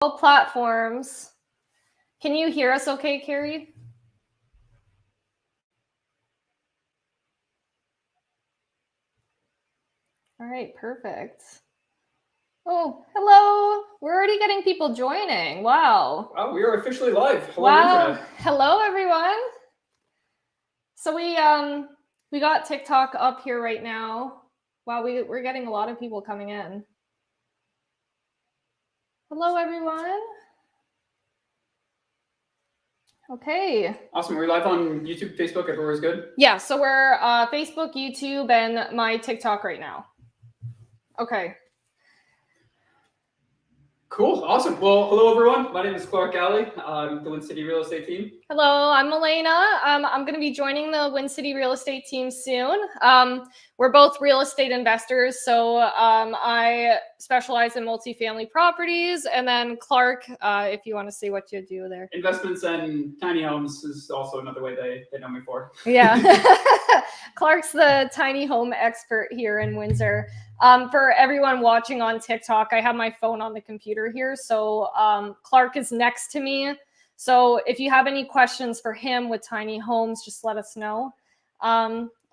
All platforms. Can you hear us okay, Carrie? All right, perfect. Oh, hello. We're already getting people joining. Wow. Wow, we are officially live. Hello, wow. Internet. Hello, everyone. So we got TikTok up here right now. Wow, we're getting a lot of people coming in. Hello, everyone. Okay. Awesome. We're live on YouTube, Facebook. Everywhere's good? Yeah, so we're Facebook, YouTube, and my TikTok right now. Okay. Cool. Awesome. Well, hello, everyone. My name is Clark Alley. I'm the Wincity Real Estate Team. Hello, I'm Elena. I'm going to be joining the Wincity Real Estate Team soon. We're both real estate investors, so I specialize in multifamily properties. And then Clark, if you want to say what you do there. Investments and tiny homes is also another way they know me for. Yeah. Clark's the tiny home expert here in Windsor. For everyone watching on TikTok, I have my phone on the computer here. So Clark is next to me. So if you have any questions for him with tiny homes, just let us know.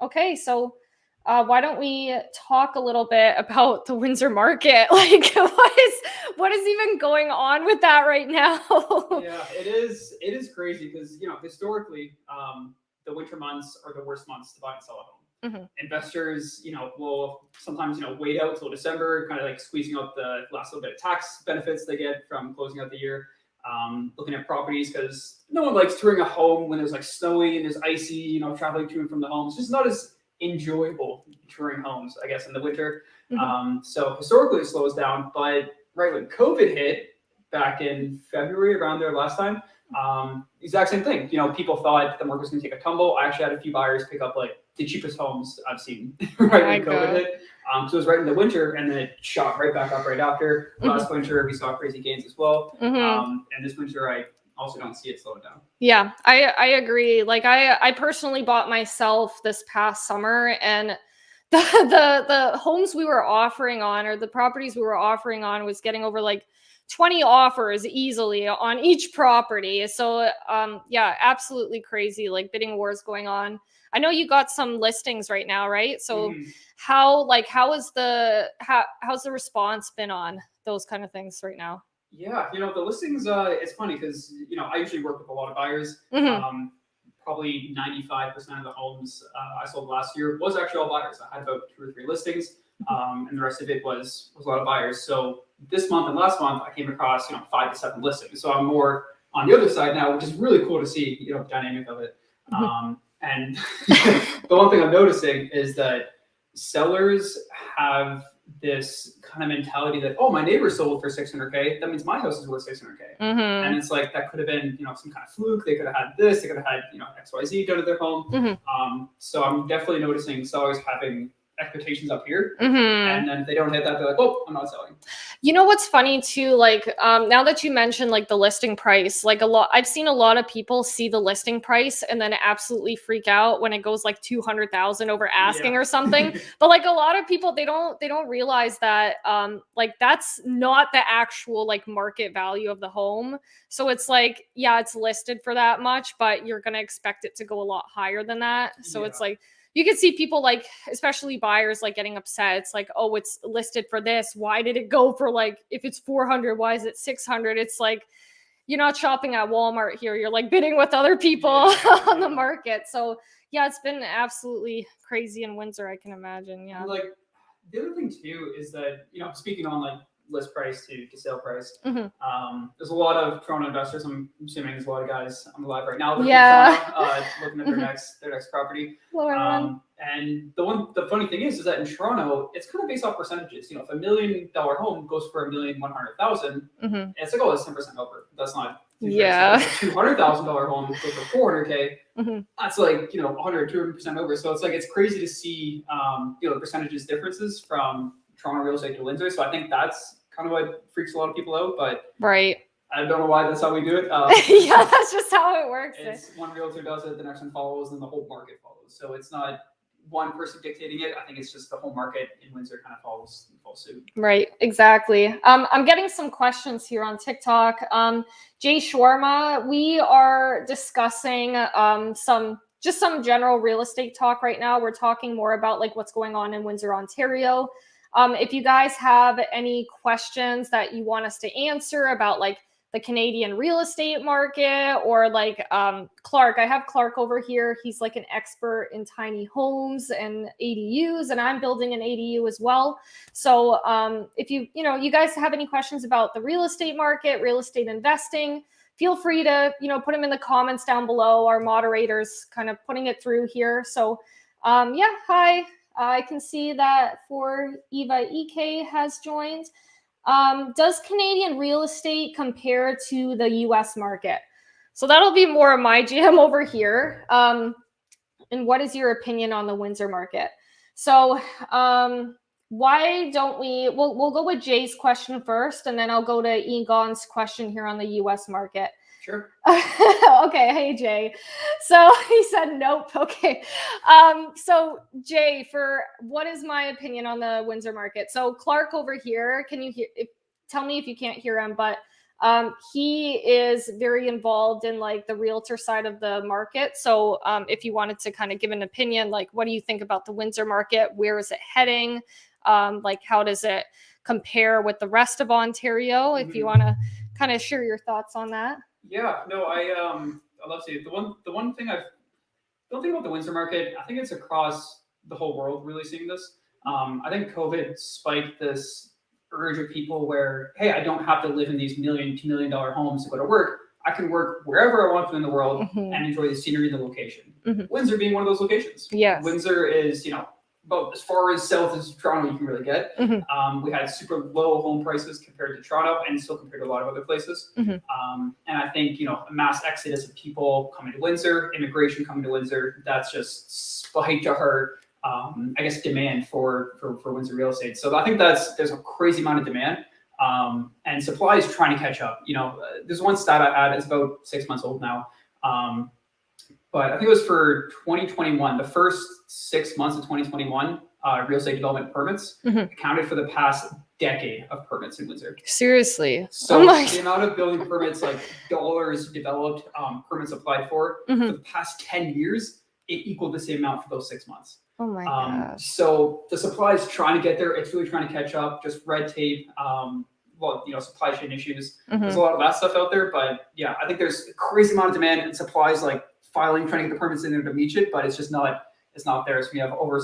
Okay, so why don't we talk a little bit about the Windsor market? Like, what is even going on with that right now? Yeah, it is crazy because, historically, the winter months are the worst months to buy and sell a home. Mm-hmm. Investors, will sometimes, wait out till December, kind of like squeezing out the last little bit of tax benefits they get from closing out the year. Looking at properties because no one likes touring a home when there's like snowy and there's icy, traveling to and from the home. It's just not as enjoyable touring homes, I guess, in the winter. Mm-hmm. So historically it slows down, but right when COVID hit back in February, around there last time, exact same thing. People thought the market was going to take a tumble. I actually had a few buyers pick up like the cheapest homes I've seen right when COVID hit. So it was right in the winter, and then it shot right back up right after. Mm-hmm. Last winter, we saw crazy gains as well. Mm-hmm. And this winter, I also don't see it slowing down. Yeah, I agree. Like I personally bought myself this past summer, and the homes we were offering on, or the properties we were offering on, was getting over like 20 offers easily on each property. So yeah, absolutely crazy, like bidding wars going on. I know you got some listings right now, right? So how's the response been on those kind of things right now? Yeah, the listings, it's funny because, I usually work with a lot of buyers. Mm-hmm. Probably 95% of the homes I sold last year was actually all buyers. I had about 2 or 3 listings, and the rest of it was a lot of buyers. So this month and last month, I came across, 5 to 7 listings. So I'm more on the other side now, which is really cool to see, the dynamic of it. And the one thing I'm noticing is that sellers have this kind of mentality that, oh, my neighbor sold for $600K, that means my house is worth $600K. Mm-hmm. And it's like, that could have been, some kind of fluke. They could have had this, they could have had, XYZ done to their home. Mm-hmm. So I'm definitely noticing sellers having expectations up here. Mm-hmm. And then if they don't hit that, they're like, oh, I'm not selling. You know what's funny too, like now that you mentioned like the listing price, like I've seen a lot of people see the listing price and then absolutely freak out when it goes like 200,000 over asking or something. But like a lot of people, they don't realize that like that's not the actual like market value of the home. So it's like, yeah, it's listed for that much, but you're gonna expect it to go a lot higher than that. So it's like, you can see people like, especially buyers, like getting upset. It's like, oh, it's listed for this. Why did it go for like, if it's 400, why is it 600? It's like, you're not shopping at Walmart here. You're like bidding with other people on the market. So yeah, it's been absolutely crazy in Windsor, I can imagine. Yeah. Like the other thing too is that, speaking on like list price to sale price, there's a lot of Toronto investors. I'm assuming there's a lot of guys on the live right now. Toronto, looking at their next property. And the funny thing is that in Toronto, it's kind of based off percentages. If $1 million home goes for $1,100,000, it's like, oh, that's 10% over. That's not. Yeah. $200,000 home goes for $400K. That's like 100-200% over. So it's like it's crazy to see the percentages differences from Toronto real estate to Windsor. So I think that's kind of what freaks a lot of people out. But right. I don't know why that's how we do it. Yeah, that's just how it works. It's one realtor does it, the next one follows, and the whole market follows. So it's not one person dictating it. I think it's just the whole market in Windsor kind of follows suit. Right, exactly. I'm getting some questions here on TikTok. Jay Shawarma, we are discussing some general real estate talk right now. We're talking more about like what's going on in Windsor, Ontario. If you guys have any questions that you want us to answer about like the Canadian real estate market, or like Clark, I have Clark over here. He's like an expert in tiny homes and ADUs, and I'm building an ADU as well. So if you guys have any questions about the real estate market, real estate investing, feel free to, put them in the comments down below. Our moderators kind of putting it through here. So yeah, hi. I can see that for Eva EK has joined. Does Canadian real estate compare to the US market? So that'll be more of my jam over here. And what is your opinion on the Windsor market? So why don't we'll go with Jay's question first, and then I'll go to Egon's question here on the US market. Sure. Okay. Hey, Jay. So he said, nope. Okay. So Jay, for what is my opinion on the Windsor market? So Clark over here, can you hear, tell me if you can't hear him, but he is very involved in like the realtor side of the market. So if you wanted to kind of give an opinion, like, what do you think about the Windsor market? Where is it heading? Like, how does it compare with the rest of Ontario? If you want to kind of share your thoughts on that. Yeah, no, I love to. The one thing don't think about the Windsor market. I think it's across the whole world really seeing this. I think COVID spiked this urge of people where, hey, I don't have to live in these $1 million, $2 million homes to go to work. I can work wherever I want to in the world and enjoy the scenery and the location. Windsor being one of those locations. Yes. Windsor is, about as far as south as Toronto you can really get. We had super low home prices compared to Toronto, and still compared to a lot of other places. And I think, a mass exodus of people coming to Windsor, immigration coming to Windsor, that's just spiked our, I guess, demand for Windsor real estate. So I think there's a crazy amount of demand, and supply is trying to catch up. There's one stat I had, it's about 6 months old now. But I think it was for 2021, the first 6 months of 2021, real estate development permits accounted for the past decade of permits in Windsor. Seriously. So the amount of building permits, like dollars developed, permits applied for the past 10 years, it equaled the same amount for those 6 months. Oh my gosh. So the supply is trying to get there. It's really trying to catch up, just red tape, supply chain issues. There's a lot of that stuff out there, but yeah, I think there's a crazy amount of demand, and supply is like trying to get the permits in there to meet it, but it's not there. So we have over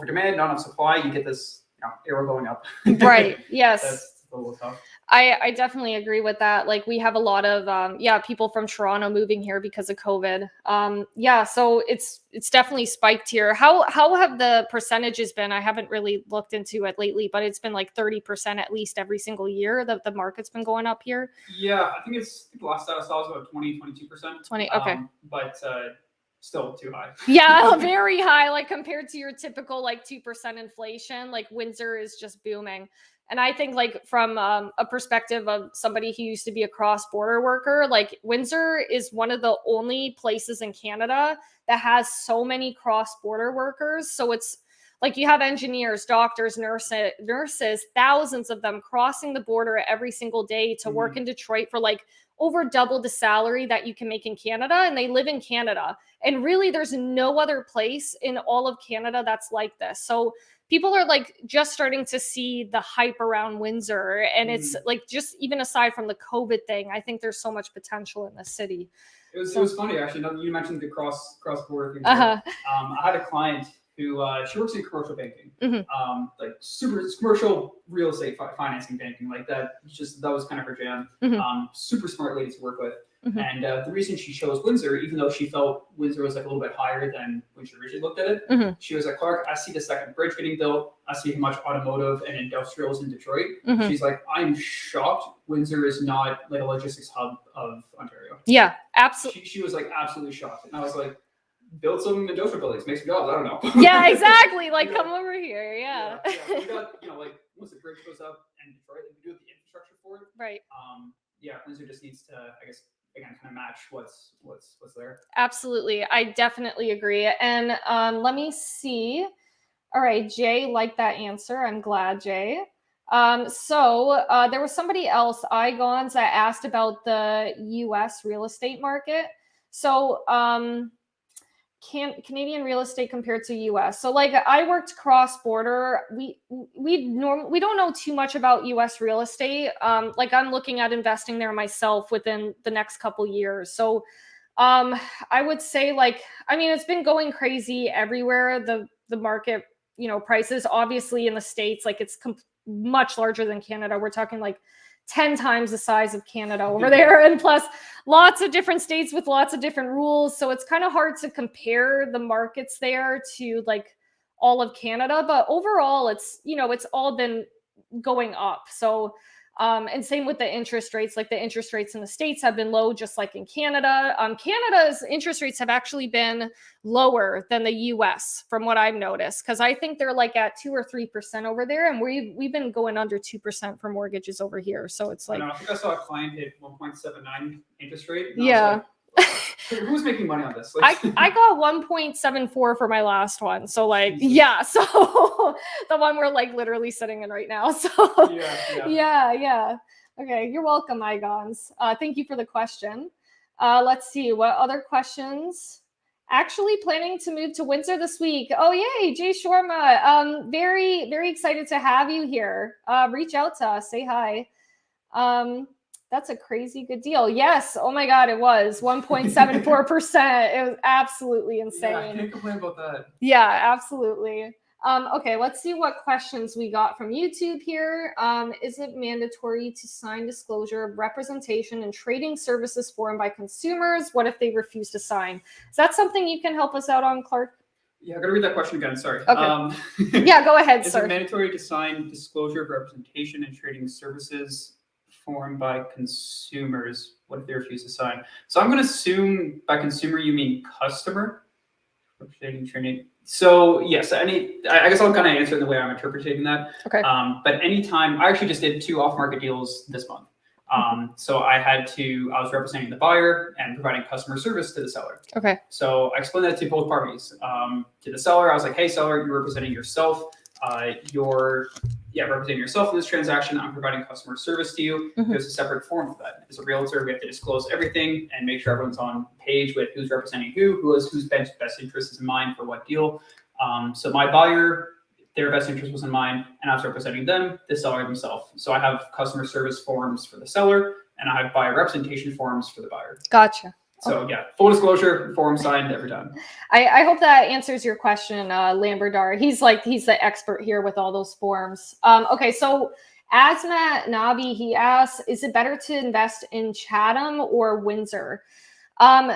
demand, not enough supply. You get this arrow going up. Right. Yes. That's a little tough. I definitely agree with that. Like, we have a lot of people from Toronto moving here because of COVID. So it's definitely spiked here. How have the percentages been? I haven't really looked into it lately, but it's been like 30% at least every single year that the market's been going up here. Yeah, I think the last stat I saw was about 22%. 20. Okay. But still too high. Yeah, very high. Like, compared to your typical like 2% inflation, like Windsor is just booming. And I think, like, from a perspective of somebody who used to be a cross-border worker, like, Windsor is one of the only places in Canada that has so many cross-border workers. So it's like you have engineers, doctors, nurses, thousands of them crossing the border every single day to work in Detroit for like over double the salary that you can make in Canada. And they live in Canada. And really, there's no other place in all of Canada that's like this. So people are like just starting to see the hype around Windsor. And it's like, just even aside from the COVID thing, I think there's so much potential in the city. It was funny, actually. You mentioned the cross-border thing. I had a client who she works in commercial banking, like super commercial real estate financing banking, like that. That was kind of her jam. Super smart lady to work with. And the reason she chose Windsor, even though she felt Windsor was like a little bit higher than when she originally looked at it, she was like, Clark, I see the second bridge getting built. I see how much automotive and industrials in Detroit. She's like, I'm shocked Windsor is not like a logistics hub of Ontario. Yeah, absolutely. She was like absolutely shocked. And I was like, build some industrial buildings, make some jobs. I don't know. Yeah, exactly. Like, come over here. Yeah. We got, like, once the bridge goes up and Detroit, we do the infrastructure for it. Right. Windsor just needs to, I guess, again, kind of match what's there. Absolutely. I definitely agree. And let me see. All right, Jay liked that answer. I'm glad, Jay. So there was somebody else, Igons, that asked about the U.S. real estate market. So Canadian real estate compared to U.S. So like I worked cross border. We don't know too much about U.S. real estate. Like I'm looking at investing there myself within the next couple years. So I would say like, I mean, it's been going crazy everywhere. The market, prices obviously in the States, like it's much larger than Canada. We're talking like 10 times the size of Canada over there. And plus lots of different states with lots of different rules. So it's kind of hard to compare the markets there to like all of Canada, but overall it's all been going up. So and same with the interest rates. Like the interest rates in the States have been low, just like in Canada. Canada's interest rates have actually been lower than the US from what I've noticed. Cause I think they're like at 2 or 3% over there. And we've been going under 2% for mortgages over here. So it's like, I think I saw a client hit 1.79 interest rate. Yeah. Who's making money on this? Like, I got 1.74 for my last one. So like, yeah. So the one we're like literally sitting in right now. So yeah. Okay. You're welcome, Igons. Thank you for the question. Let's see what other questions. Actually planning to move to Windsor this week. Oh, yay. Jay Shorma. Very, very excited to have you here. Reach out to us. Say hi. That's a crazy good deal. Yes. Oh my God, it was 1.74%. It was absolutely insane. Yeah, I can't complain about that. Yeah, absolutely. Okay, let's see what questions we got from YouTube here. Is it mandatory to sign disclosure of representation and trading services form by consumers? What if they refuse to sign? Is that something you can help us out on, Clark? Yeah, I gotta read that question again. Sorry. Okay. Yeah, go ahead, sir. Is it mandatory to sign disclosure of representation and trading services form by consumers? What if they refuse to sign? So I'm going to assume by consumer you mean customer. Trading. So yes, I guess I'll kind of answer it the way I'm interpreting that. Okay. But anytime, I actually just did 2 off-market deals this month. So I was representing the buyer and providing customer service to the seller. Okay. So I explained that to both parties. To the seller, I was like, hey seller, you're representing yourself. You're representing yourself in this transaction. I'm providing customer service to you. There's a separate form for that. As a realtor, we have to disclose everything and make sure everyone's on page with who's representing whose best interest is in mind for what deal. So my buyer, their best interest was in mind, and I was representing them, the seller themselves. So I have customer service forms for the seller, and I have buyer representation forms for the buyer. Gotcha. So yeah, full disclosure, form signed every time. I hope that answers your question, Lamberdar. He's the expert here with all those forms. Okay, so Asmat Nabi, he asks, is it better to invest in Chatham or Windsor?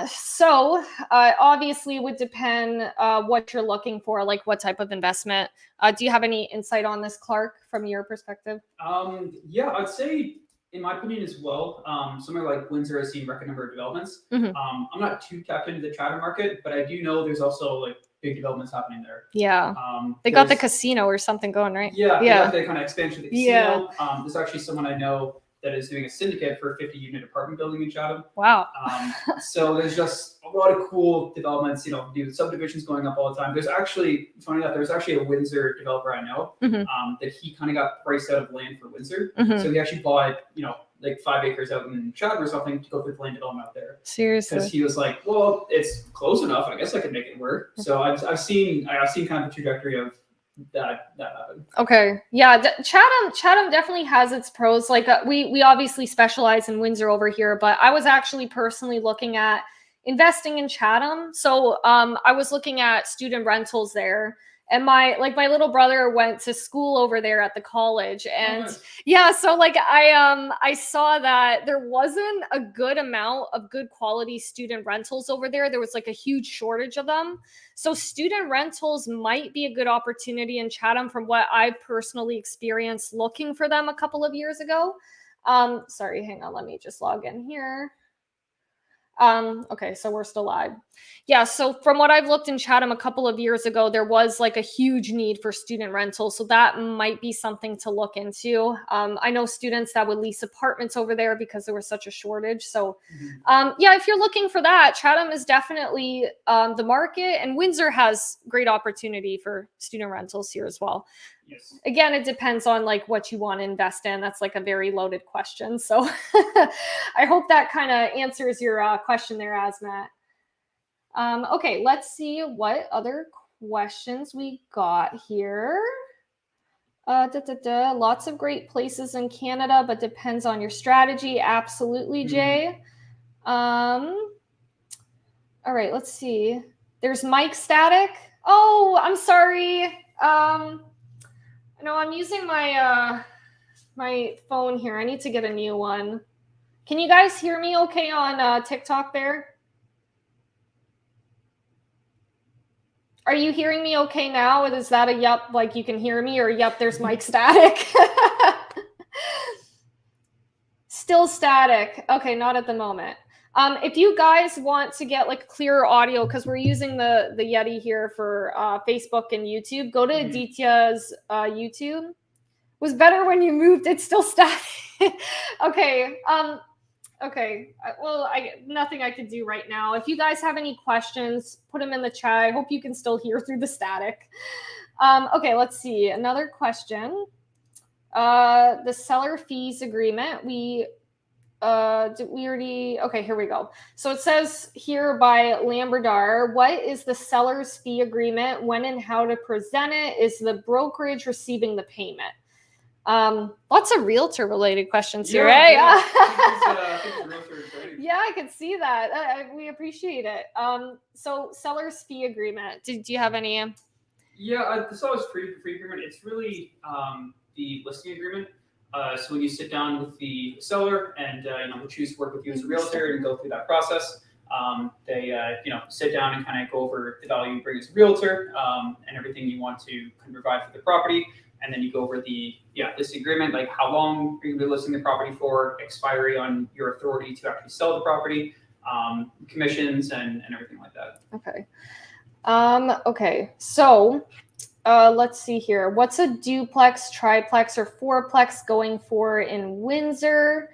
So obviously it would depend what you're looking for, like what type of investment. Do you have any insight on this, Clark, from your perspective? Yeah, I'd say, in my opinion as well, somewhere like Windsor has seen record number of developments. I'm not too tapped into the Chatham market, but I do know there's also like big developments happening there. Yeah. They got the casino or something going, right? Yeah. They got the kind of expansion of the casino. There's actually someone I know that is doing a syndicate for a 50-unit apartment building in Chatham. Wow. So there's just a lot of cool developments, new subdivisions going up all the time. There's actually, funny enough, there's actually a Windsor developer I know that he kind of got priced out of land for Windsor. So he actually bought, like 5 acres out in Chatham or something to go through the land development out there. Seriously. Because he was like, well, it's close enough. I guess I can make it work. So I've seen kind of the trajectory of that happen. Okay. Yeah. Chatham definitely has its pros. Like we obviously specialize in Windsor over here, but I was actually personally looking at investing in Chatham. So I was looking at student rentals there. And my little brother went to school over there at the college. And so like I saw that there wasn't a good amount of good quality student rentals over there. There was like a huge shortage of them. So student rentals might be a good opportunity in Chatham from what I personally experienced looking for them a couple of years ago. Sorry, hang on. Let me just log in here. Okay, so we're still live. Yeah, so from what I've looked in Chatham a couple of years ago, there was like a huge need for student rentals. So that might be something to look into. I know students that would lease apartments over there because there was such a shortage. So yeah, if you're looking for that, Chatham is definitely the market, and Windsor has great opportunity for student rentals here as well. Yes. Again, it depends on like what you want to invest in. That's like a very loaded question. So I hope that kind of answers your question there, Asmat. Okay, let's see what other questions we got here. Lots of great places in Canada, but depends on your strategy. Absolutely, Jay. All right, let's see. There's mic static. Oh, I'm sorry. No, I'm using my my phone here. I need to get a new one. Can you guys hear me okay on TikTok there? Are you hearing me okay now? Is that a yup, like you can hear me, or yup, there's mic static? Still static. Okay, not at the moment. If you guys want to get like clearer audio, because we're using the Yeti here for Facebook and YouTube, go to Aditya's YouTube. Was better when you moved. It's still static. Okay. Okay. Well, nothing I could do right now. If you guys have any questions, put them in the chat. I hope you can still hear through the static. Okay, let's see. Another question. The seller fees agreement. Did we already? Okay, here we go. So it says here by Lamberdar, what is the seller's fee agreement? When and how to present it? Is the brokerage receiving the payment? Lots of realtor related questions here, right? Yeah, I think it's realtor training. Yeah, I could see that. We appreciate it. So seller's fee agreement. Do you have any? Yeah, the seller's fee agreement. It's really the listing agreement. So when you sit down with the seller and we choose to work with you as a realtor and go through that process, they sit down and kind of go over the value you bring as a realtor and everything you want to kind of provide for the property. And then you go over the listing agreement, like how long are you going to be listing the property for, expiry on your authority to actually sell the property, commissions, and everything like that. Okay. Okay. So let's see here. What's a duplex, triplex, or fourplex going for in Windsor?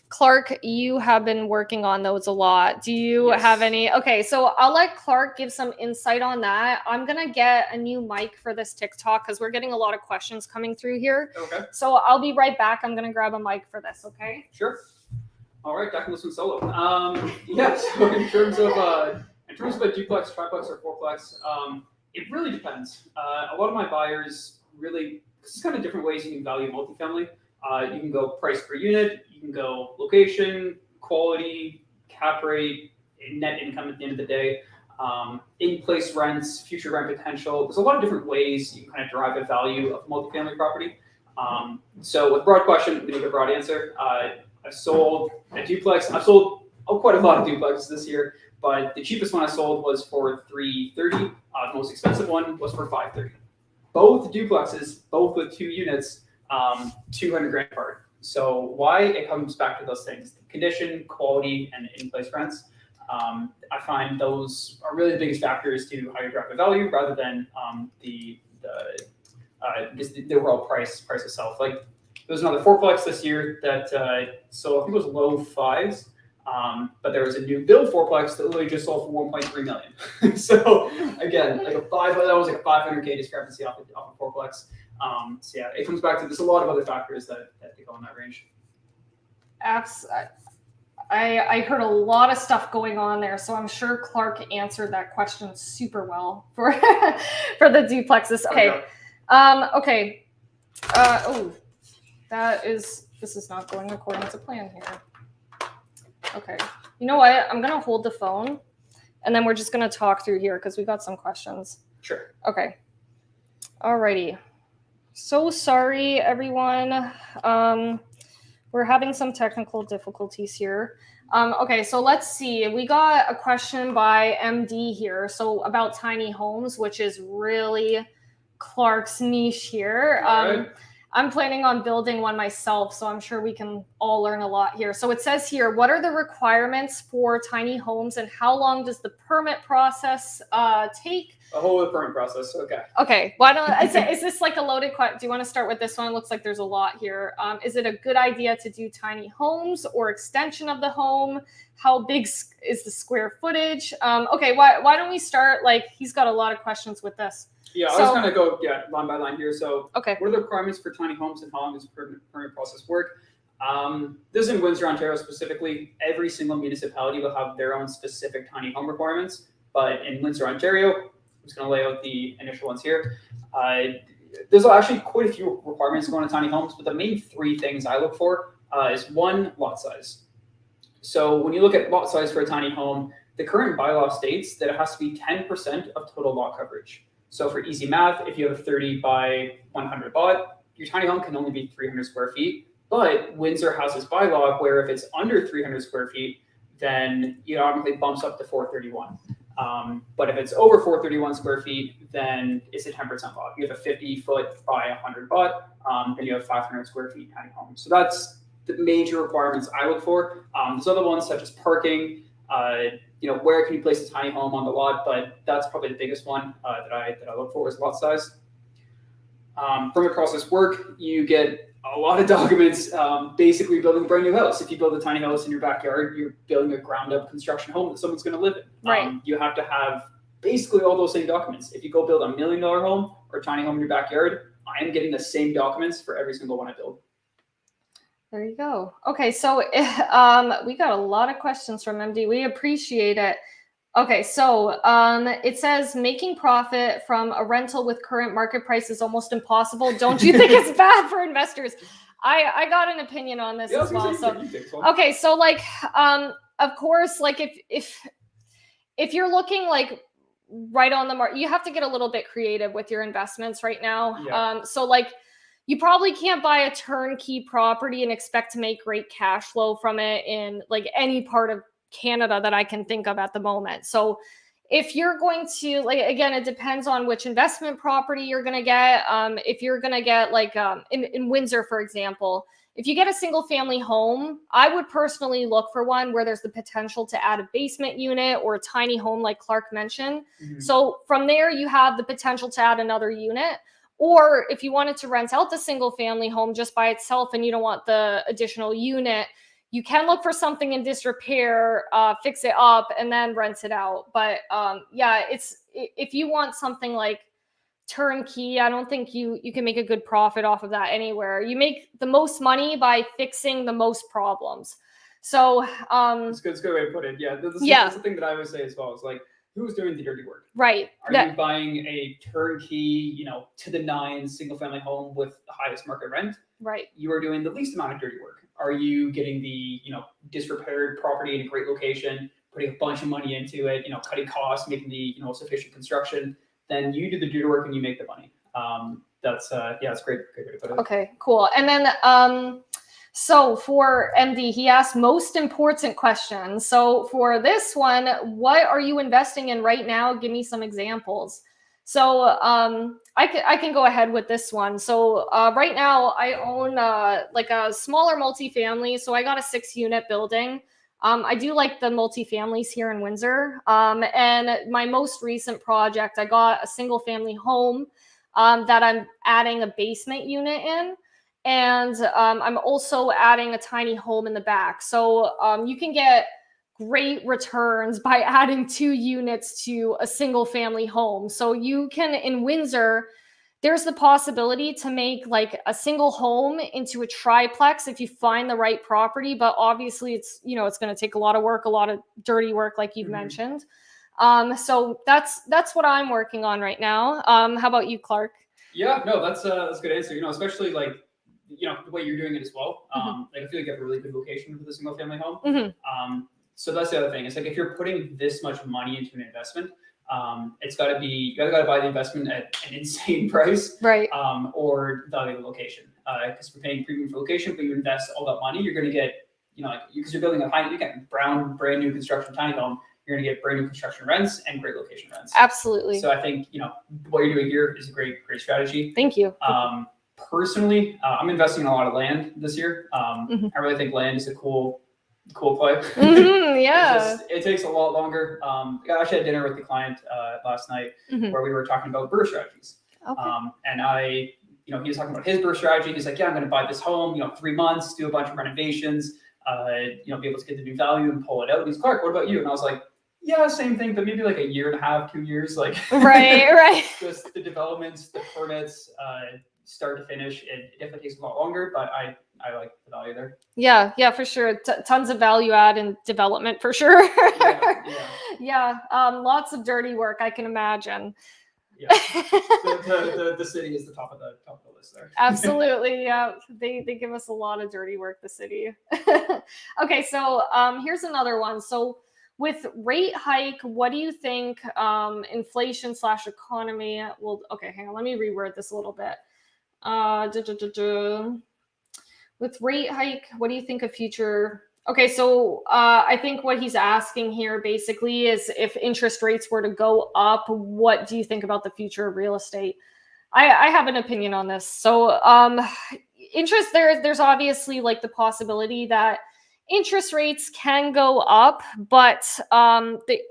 Clark, you have been working on those a lot. Do you have any? Okay, so I'll let Clark give some insight on that. I'm going to get a new mic for this TikTok because we're getting a lot of questions coming through here. Okay. So I'll be right back. I'm going to grab a mic for this, okay? Sure. All right, back to this one solo. So in terms of a duplex, triplex, or fourplex, it really depends. A lot of my buyers really, there's kind of different ways you can value multifamily. You can go price per unit, you can go location, quality, cap rate, net income at the end of the day, in-place rents, future rent potential. There's a lot of different ways you can kind of derive a value of multifamily property. So with broad question, I'm going to give a broad answer. I've sold a duplex. I've sold quite a lot of duplexes this year, but the cheapest one I sold was for $330. The most expensive one was for $530. Both duplexes, both with 2 units, $200,000 apart. So why? It comes back to those things: condition, quality, and in-place rents. I find those are really the biggest factors to how you drive the value, rather than the overall price itself. Like there was another fourplex this year that so I think it was low fives. But there was a new build fourplex that literally just sold for $1.3 million. So again, that was like a $500K discrepancy off a fourplex. So yeah, it comes back to there's a lot of other factors that go in that range. I heard a lot of stuff going on there, so I'm sure Clark answered that question super well for for the duplexes. Okay. Okay. This is not going according to plan here. Okay. You know what? I'm going to hold the phone and then we're just going to talk through here because we got some questions. Sure. Okay. Alrighty. So sorry, everyone. We're having some technical difficulties here. Okay, so let's see. We got a question by MD here. So about tiny homes, which is really Clark's niche here. Right. I'm planning on building one myself, so I'm sure we can all learn a lot here. So it says here, what are the requirements for tiny homes and how long does the permit process take? A whole permit process. Okay. Okay. Why don't is this like a loaded question? Do you want to start with this one? It looks like there's a lot here. Is it a good idea to do tiny homes or extension of the home? How big is the square footage? Okay. Why don't we start? Like, he's got a lot of questions with this. Yeah, I was going to go line by line here. So, okay, what are the requirements for tiny homes and how long does the permit process work? This is in Windsor, Ontario specifically. Every single municipality will have their own specific tiny home requirements. But in Windsor, Ontario, I'm just going to lay out the initial ones here. There's actually quite a few requirements going on tiny homes, but the main three things I look for is one, lot size. So when you look at lot size for a tiny home, the current bylaw states that it has to be 10% of total lot coverage. So for easy math, if you have a 30 by 100 lot, your tiny home can only be 300 square feet. But Windsor has this bylaw where if it's under 300 square feet, then it automatically bumps up to 431. But if it's over 431 square feet, then it's a 10% lot. You have a 50-foot by 100 lot, then you have 500 square feet tiny home. So that's the major requirements I look for. There's other ones such as parking, where can you place a tiny home on the lot, but that's probably the biggest one that I look for is lot size. Permit process work, you get a lot of documents, basically building a brand new house. If you build a tiny house in your backyard, you're building a ground up construction home that someone's going to live in. Right. You have to have basically all those same documents. If you go build $1 million home or a tiny home in your backyard, I am getting the same documents for every single one I build. There you go. Okay, so we got a lot of questions from MD. We appreciate it. Okay, so it says making profit from a rental with current market price is almost impossible. Don't you think it's bad for investors? I got an opinion on this as well. So okay, so like of course, like if you're looking like right on the market, you have to get a little bit creative with your investments right now. Yeah. So like you probably can't buy a turnkey property and expect to make great cash flow from it in like any part of Canada that I can think of at the moment. So if you're going to, like, again, it depends on which investment property you're going to get. If you're going to get like in Windsor, for example, if you get a single family home, I would personally look for one where there's the potential to add a basement unit or a tiny home like Clark mentioned. Mm-hmm. So from there, you have the potential to add another unit. Or if you wanted to rent out the single family home just by itself and you don't want the additional unit, you can look for something in disrepair, fix it up, and then rent it out. But yeah, if you want something like turnkey, I don't think you can make a good profit off of that anywhere. You make the most money by fixing the most problems. So it's a good way to put it. Yeah, that's the thing that I would say as well. It's like, who's doing the dirty work? Right. Are you buying a turnkey, to the nines single family home with the highest market rent? Right. You are doing the least amount of dirty work. Are you getting the, disrepaired property in a great location, putting a bunch of money into it, cutting costs, making the, sufficient construction? Then you do the dirty work and you make the money. That's great way to put it. Okay, cool. And then, so for MD, he asked most important question. So for this one, what are you investing in right now? Give me some examples. So I can go ahead with this one. So right now I own like a smaller multifamily. So I got a 6-unit building. I do like the multifamilies here in Windsor. And my most recent project, I got a single family home that I'm adding a basement unit in. And I'm also adding a tiny home in the back. So you can get great returns by adding 2 units to a single family home. So you can, in Windsor, there's the possibility to make like a single home into a triplex if you find the right property. But obviously it's, it's going to take a lot of work, a lot of dirty work, like you've mentioned. So that's what I'm working on right now. How about you, Clark? Yeah, no, that's a good answer. Especially like, the way you're doing it as well. Like I feel like you have a really good location for the single family home. So that's the other thing. It's like if you're putting this much money into an investment, it's got to be, you got to buy the investment at an insane price, right? Or value the location. Because we're paying premium for location, but you invest all that money, you're going to get, because you're building you get brand new construction tiny home, you're going to get brand new construction rents and great location rents. Absolutely. So I think what you're doing here is a great strategy. Thank you. personally, I'm investing in a lot of land this year. I really think land is a cool play. Yeah. It takes a lot longer. I actually had dinner with the client last night where we were talking about burr strategies. Okay. And he was talking about his burr strategy. He's like, yeah, I'm going to buy this home, 3 months, do a bunch of renovations, be able to get the new value and pull it out. And he's, Clark, what about you? And I was like, yeah, same thing, but maybe like a year and a half, 2 years, like right. Just the developments, the permits, start to finish. It definitely takes a lot longer, but I like the value there. Yeah, for sure. Tons of value add and development for sure. Yeah. Lots of dirty work, I can imagine. Yeah, the city is the top of the list there. Absolutely, yeah. They give us a lot of dirty work, the city. Okay, so here's another one. So with rate hike, what do you think inflation / economy will? Okay, hang on. Let me reword this a little bit. With rate hike, what do you think of future? Okay, so I think what he's asking here basically is if interest rates were to go up, what do you think about the future of real estate? I have an opinion on this. So interest, there's obviously like the possibility that interest rates can go up, but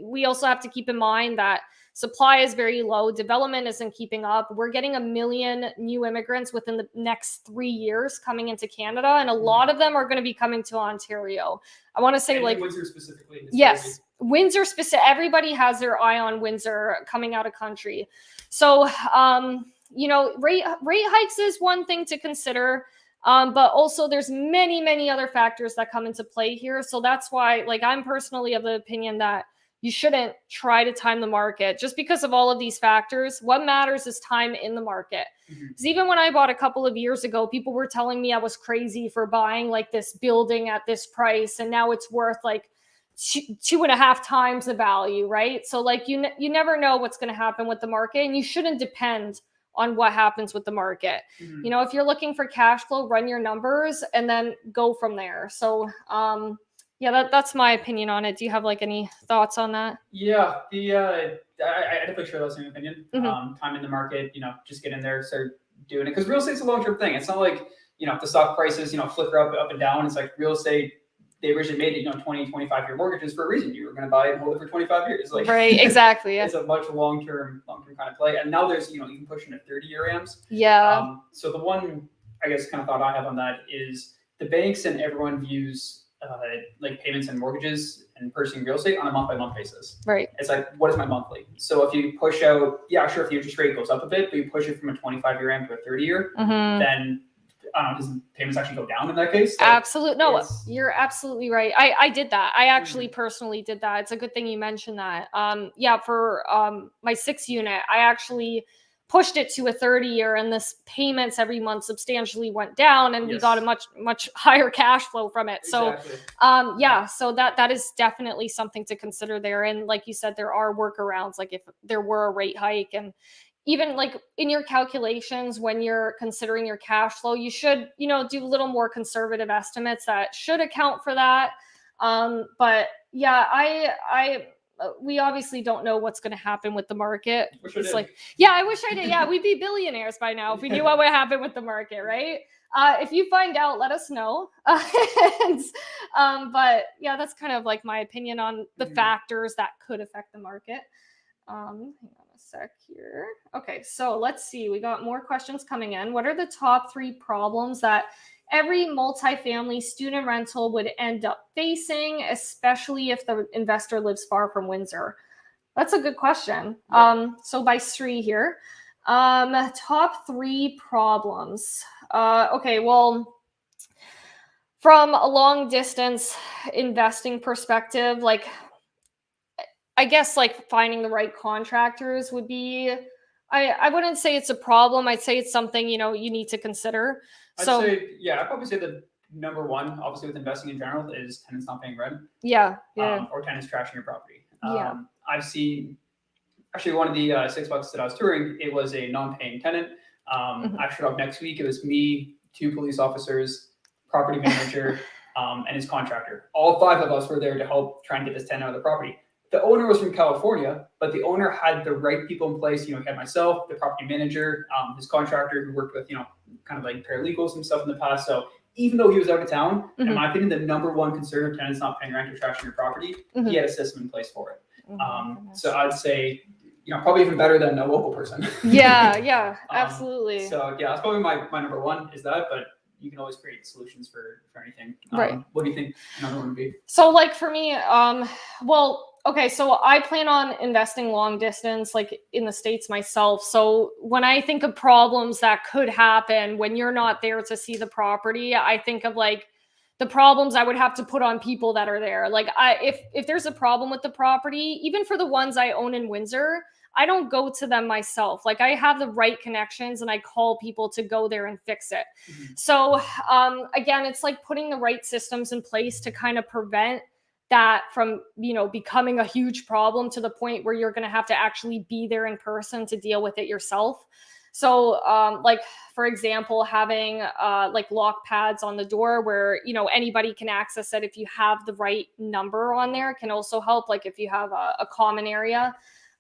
we also have to keep in mind that supply is very low. Development isn't keeping up. We're getting 1 million new immigrants within the next 3 years coming into Canada, and a lot of them are going to be coming to Ontario. I want to say, like, Windsor specifically. Yes, Windsor specific. Everybody has their eye on Windsor coming out of country. So, rate hikes is one thing to consider. But also there's many other factors that come into play here. So that's why, like, I'm personally of the opinion that you shouldn't try to time the market just because of all of these factors. What matters is time in the market. Because even when I bought a couple of years ago, people were telling me I was crazy for buying like this building at this price, and now it's worth like 2.5 times the value, right? So like you never know what's going to happen with the market, and you shouldn't depend on what happens with the market. If you're looking for cash flow, run your numbers and then go from there. So that's my opinion on it. Do you have like any thoughts on that? Yeah, I definitely share that same opinion. Time in the market, just get in there, start doing it, because real estate's a long-term thing. It's not like the stock prices flicker up and down. It's like real estate. They originally made it 20, 25-year mortgages for a reason. You were going to buy it and hold it for 25 years. Like, right, exactly. Yeah. It's a much long-term kind of play. And now there's you can push into 30-year AMs. Yeah. So the one, I guess, kind of thought I have on that is the banks and everyone views like payments and mortgages and purchasing real estate on a month-by-month basis. Right. It's like, what is my monthly? So if you push out, if the interest rate goes up a bit, but you push it from a 25-year AM to a 30-year, then does payments actually go down in that case? Absolutely. No, you're absolutely right. I did that. I actually personally did that. It's a good thing you mentioned that. For my 6 unit, I actually pushed it to a 30-year, and this payments every month substantially went down, and we got a much higher cash flow from it. Exactly. So so that is definitely something to consider there. And like you said, there are workarounds, like if there were a rate hike, and even like in your calculations when you're considering your cash flow, you should do a little more conservative estimates that should account for that. But yeah, we obviously don't know what's going to happen with the market. It's like, I wish I did. Yeah, we'd be billionaires by now if we knew what would happen with the market, right? If you find out, let us know. But yeah, that's kind of like my opinion on the factors that could affect the market. Hang on a sec here. Okay, so let's see. We got more questions coming in. What are the top 3 problems that every multifamily student rental would end up facing, especially if the investor lives far from Windsor? That's a good question. So by Sri here, top 3 problems. Okay, well, from a long distance investing perspective, like, I guess like finding the right contractors would be, I wouldn't say it's a problem. I'd say it's something, you need to consider. I'd probably say the number one, obviously with investing in general, is tenants not paying rent. Yeah. Or tenants trashing your property. I've seen, actually one of the $6 that I was touring, it was a non-paying tenant. I showed up next week. It was me, 2 police officers, property manager, and his contractor. All 5 of us were there to help try and get this tenant out of the property. the owner was from California, but the owner had the right people in place. He had myself, the property manager, his contractor who worked with, kind of like paralegals and stuff in the past. So even though he was out of town, in my opinion, the number one concern of tenants not paying rent or trashing your property, he had a system in place for it. So I'd say, probably even better than a local person. Yeah, absolutely. So yeah, that's probably my number one is that, but you can always create solutions for anything. Right. What do you think another one would be? So like for me, okay, so I plan on investing long distance, like in the States myself. So when I think of problems that could happen when you're not there to see the property, I think of like the problems I would have to put on people that are there. Like if there's a problem with the property, even for the ones I own in Windsor, I don't go to them myself. Like I have the right connections and I call people to go there and fix it. So again, it's like putting the right systems in place to kind of prevent that from, becoming a huge problem to the point where you're going to have to actually be there in person to deal with it yourself. So like, for example, having like lock pads on the door where, anybody can access it. If you have the right number on there, can also help. Like if you have a common area.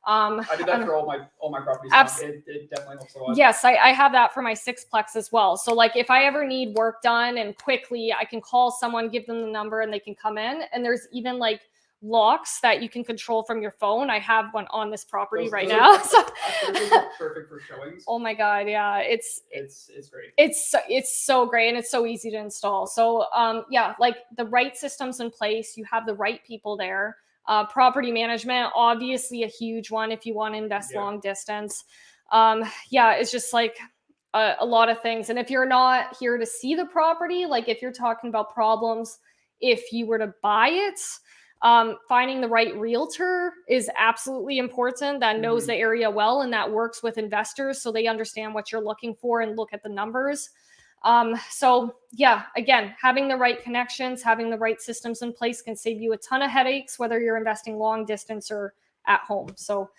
I do that for all my properties. It definitely helps a lot. Yes, I have that for my sixplex as well. So like if I ever need work done and quickly, I can call someone, give them the number, and they can come in. And there's even like locks that you can control from your phone. I have one on this property right now. Perfect for showings. Oh my God, yeah, it's great. It's so great and it's so easy to install. So yeah, like the right systems in place, you have the right people there. Property management, obviously a huge one if you want to invest long distance. Yeah, it's just like a lot of things. And if you're not here to see the property, like if you're talking about problems, if you were to buy it, finding the right realtor is absolutely important that knows the area well and that works with investors so they understand what you're looking for and look at the numbers. So yeah, again, having the right connections, having the right systems in place can save you a ton of headaches, whether you're investing long distance or at home. So,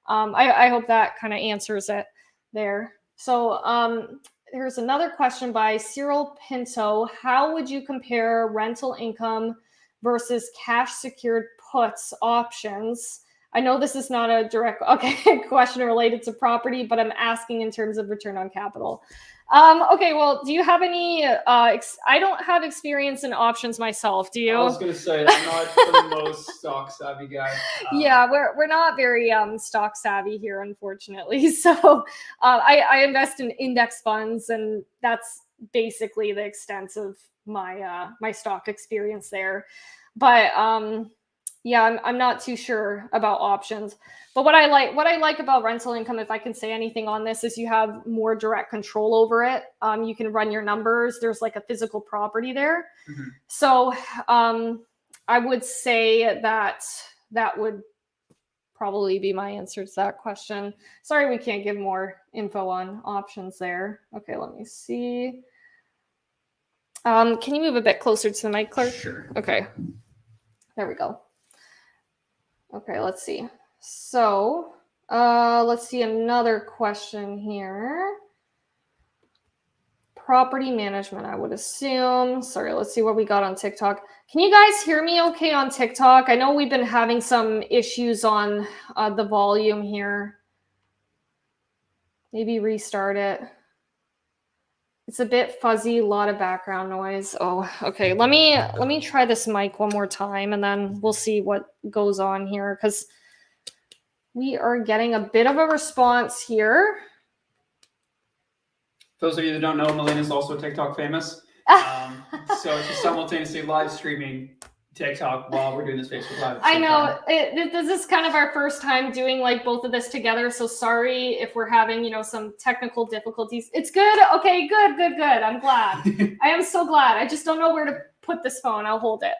I hope that kind of answers it there. So, there's another question by Cyril Pinto. How would you compare rental income versus cash secured puts options? I know this is not a direct question related to property, but I'm asking in terms of return on capital. Okay, well, do you have any, I don't have experience in options myself, do you? I was going to say, I'm not the most stock savvy guy. Yeah, we're not very stock savvy here, unfortunately. So I invest in index funds, and that's basically the extent of my my stock experience there. But yeah, I'm not too sure about options. But what I like about rental income, if I can say anything on this, is you have more direct control over it. You can run your numbers. There's like a physical property there. So I would say that would probably be my answer to that question. Sorry, we can't give more info on options there. Okay, let me see. Can you move a bit closer to the mic, Clark? Sure. Okay. There we go. Okay, let's see. So, let's see another question here. Property management, I would assume. Sorry, let's see what we got on TikTok. Can you guys hear me okay on TikTok? I know we've been having some issues on the volume here. Maybe restart it. It's a bit fuzzy, a lot of background noise. Oh, okay. Let me try this mic one more time and then we'll see what goes on here because we are getting a bit of a response here. Those of you that don't know, Melina's also TikTok famous. So she's simultaneously live streaming TikTok while we're doing this Facebook Live. I know. This is kind of our first time doing like both of this together. So sorry if we're having, some technical difficulties. It's good. Okay, good. I'm glad. I am so glad. I just don't know where to put this phone. I'll hold it.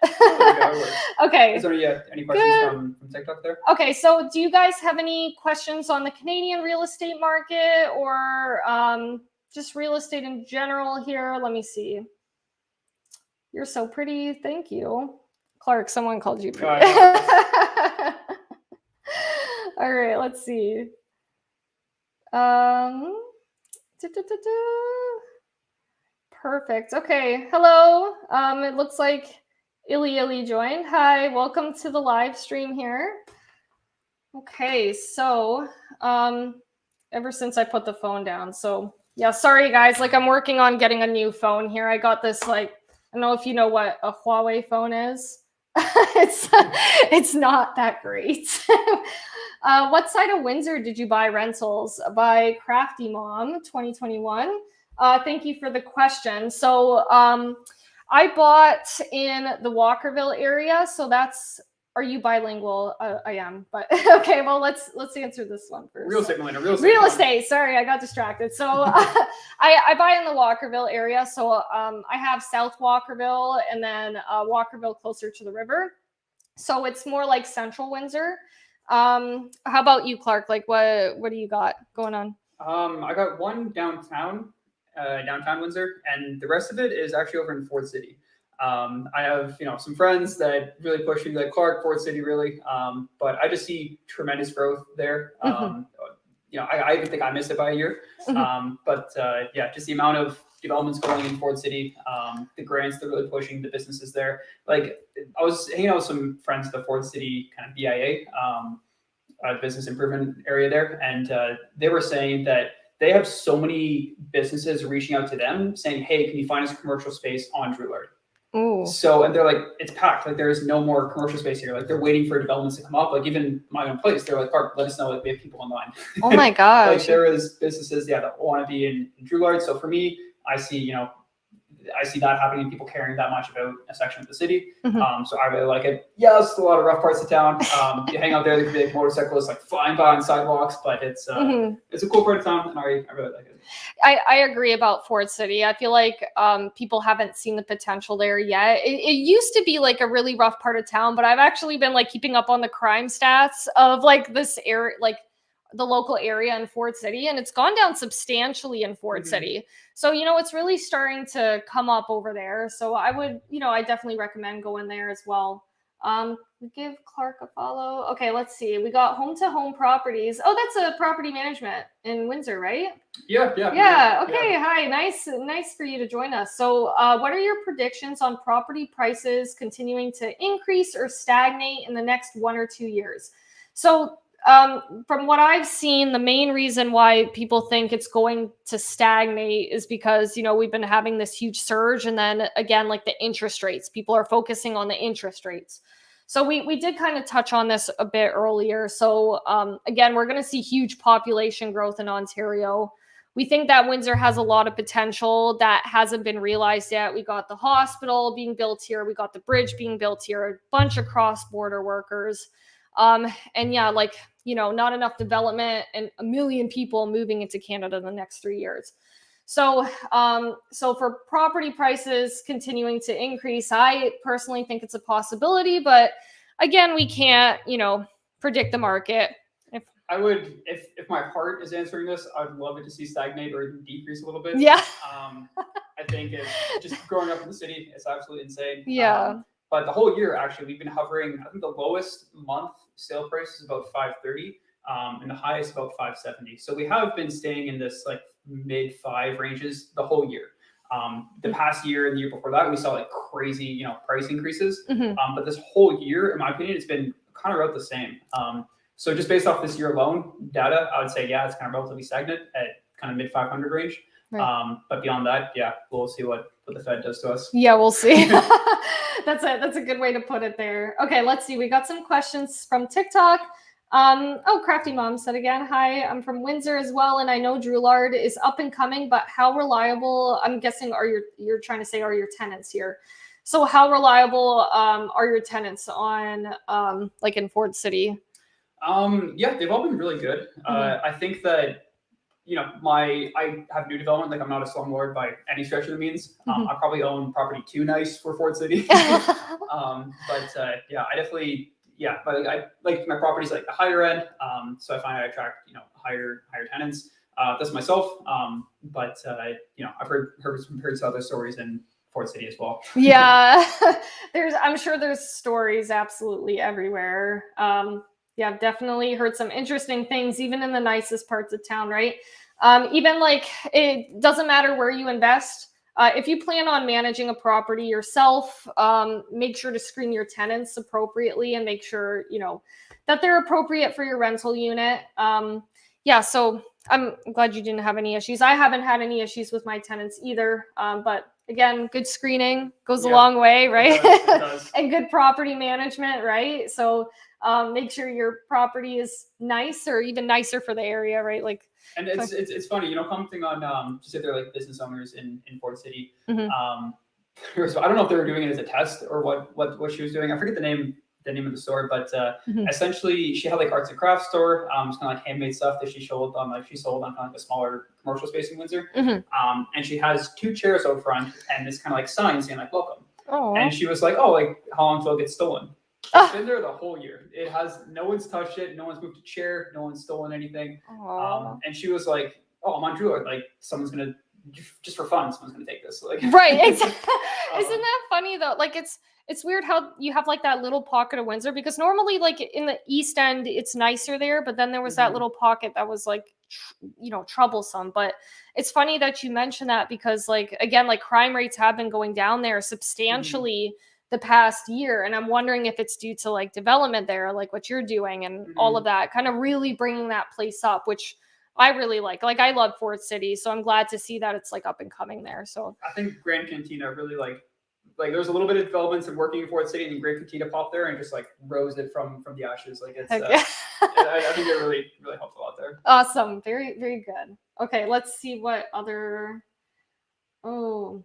Okay. Is there any questions from TikTok there? Okay, so do you guys have any questions on the Canadian real estate market or just real estate in general here? Let me see. You're so pretty. Thank you. Clark, someone called you pretty. All right, let's see. Perfect. Okay. Hello. It looks like Illy joined. Hi, welcome to the live stream here. Okay, so ever since I put the phone down, so yeah, sorry guys, like I'm working on getting a new phone here. I got this, like, I don't know if you know what a Huawei phone is. It's not that great. What side of Windsor did you buy rentals? By Crafty Mom 2021. Thank you for the question. So I bought in the Walkerville area, so that's, are you bilingual? I am, but okay. Well, let's answer this one first. Real estate, Melinda. Real estate. Real estate. Sorry, I got distracted. So I buy in the Walkerville area. So I have South Walkerville and then Walkerville closer to the river. So it's more like Central Windsor. How about you, Clark? Like, what do you got going on? I got one downtown Windsor, and the rest of it is actually over in Ford City. I have, some friends that really push me, like Clark, Ford City, really. But I just see tremendous growth there. I even think I missed it by a year. But just the amount of developments going in Ford City, the grants they're really pushing, the businesses there. Like, I was hanging out with some friends at the Ford City kind of BIA, business improvement area there, and they were saying that they have so many businesses reaching out to them saying, "Hey, can you find us commercial space on Drillard?" Ooh. So, and they're like, it's packed. Like, there's no more commercial space here. Like, they're waiting for developments to come up. Like, even my own place, they're like, "Clark, let us know. Like, we have people online." Oh my gosh. Like, there is businesses, that want to be in Drillard. So for me, I see that happening, people caring that much about a section of the city. So I really like it. Yeah, there's a lot of rough parts of town. You hang out there, there could be like motorcyclists like flying by on sidewalks, but it's a cool part of town, and I really like it. I agree about Ford City. I feel like people haven't seen the potential there yet. It used to be like a really rough part of town, but I've actually been like keeping up on the crime stats of like this area, like the local area in Ford City, and it's gone down substantially in Ford City. So, it's really starting to come up over there. So I would, I definitely recommend going there as well. Give Clark a follow. Okay, let's see. We got Home to Home Properties. Oh, that's a property management in Windsor, right? Yeah. Okay. Yeah. Hi. Nice for you to join us. So, what are your predictions on property prices continuing to increase or stagnate in the next 1 or 2 years? So, from what I've seen, the main reason why people think it's going to stagnate is because, we've been having this huge surge. And then again, like the interest rates, people are focusing on the interest rates. So we did kind of touch on this a bit earlier. So again, we're going to see huge population growth in Ontario. We think that Windsor has a lot of potential that hasn't been realized yet. We got the hospital being built here. We got the bridge being built here, a bunch of cross-border workers. And yeah, like, not enough development and 1 million people moving into Canada in the next 3 years. So, so for property prices continuing to increase, I personally think it's a possibility, but again, we can't, predict the market. If my heart is answering this, I'd love it to see stagnate or decrease a little bit. Yeah. I think it's just growing up in the city, it's absolutely insane. Yeah. But the whole year, actually, we've been hovering. I think the lowest month sale price is about $530, and the highest about $570. So we have been staying in this like mid-5 ranges the whole year. The past year and the year before that, we saw like crazy, price increases. But this whole year, in my opinion, it's been kind of about the same. So just based off this year alone data, I would say, yeah, it's kind of relatively stagnant at kind of mid-500 range. Right. But beyond that, yeah, we'll see what the Fed does to us. Yeah, we'll see. That's a good way to put it there. Okay, let's see. We got some questions from TikTok. Crafty Mom said again, hi, I'm from Windsor as well, and I know Drillard is up and coming, but how reliable, I'm guessing, you're trying to say, are your tenants here? So how reliable are your tenants on like in Ford City? Yeah, they've all been really good. I think that I have new development. Like, I'm not a slumlord by any stretch of the means. I probably own property too nice for Ford City. Yeah, I definitely, but I like my properties like the higher end. So I find I attract, higher tenants. That's myself. I've heard some other stories in Ford City as well. Yeah, I'm sure there's stories absolutely everywhere. Yeah, I've definitely heard some interesting things, even in the nicest parts of town, right? Even like, it doesn't matter where you invest. if you plan on managing a property yourself, make sure to screen your tenants appropriately and make sure, that they're appropriate for your rental unit. So I'm glad you didn't have any issues. I haven't had any issues with my tenants either. But again, good screening goes a long way, right? It does. And good property management, right? So make sure your property is nice or even nicer for the area, right? And it's funny, commenting on just if they're like business owners in Ford City. I don't know if they were doing it as a test or what she was doing. I forget the name of the store, but essentially she had like arts and crafts store. It's kind of like handmade stuff that she sold on kind of like a smaller commercial space in Windsor. And she has 2 chairs out front and this kind of like sign saying like welcome. Aww. And she was like, oh, like how long till it gets stolen? It's been there the whole year. No one's touched it. No one's moved a chair. No one's stolen anything. And she was like, oh, I'm on Druid. Like someone's going to, just for fun, someone's going to take this. Like, right. Exactly. Isn't that funny though? Like it's weird how you have like that little pocket of Windsor, because normally like in the East End, it's nicer there. But then there was that little pocket that was like, troublesome. But it's funny that you mentioned that because like, again, like crime rates have been going down there substantially the past year. And I'm wondering if it's due to like development there, like what you're doing and all of that, kind of really bringing that place up, which I really like. Like I love Ford City. So I'm glad to see that it's like up and coming there. So I think Grand Cantina really like there's a little bit of developments and working in Ford City, and then Grand Cantina popped there and just like rose it from the ashes. Like it's, I think it really, really helped a lot there. Awesome. Very, very good. Okay. Let's see what other, I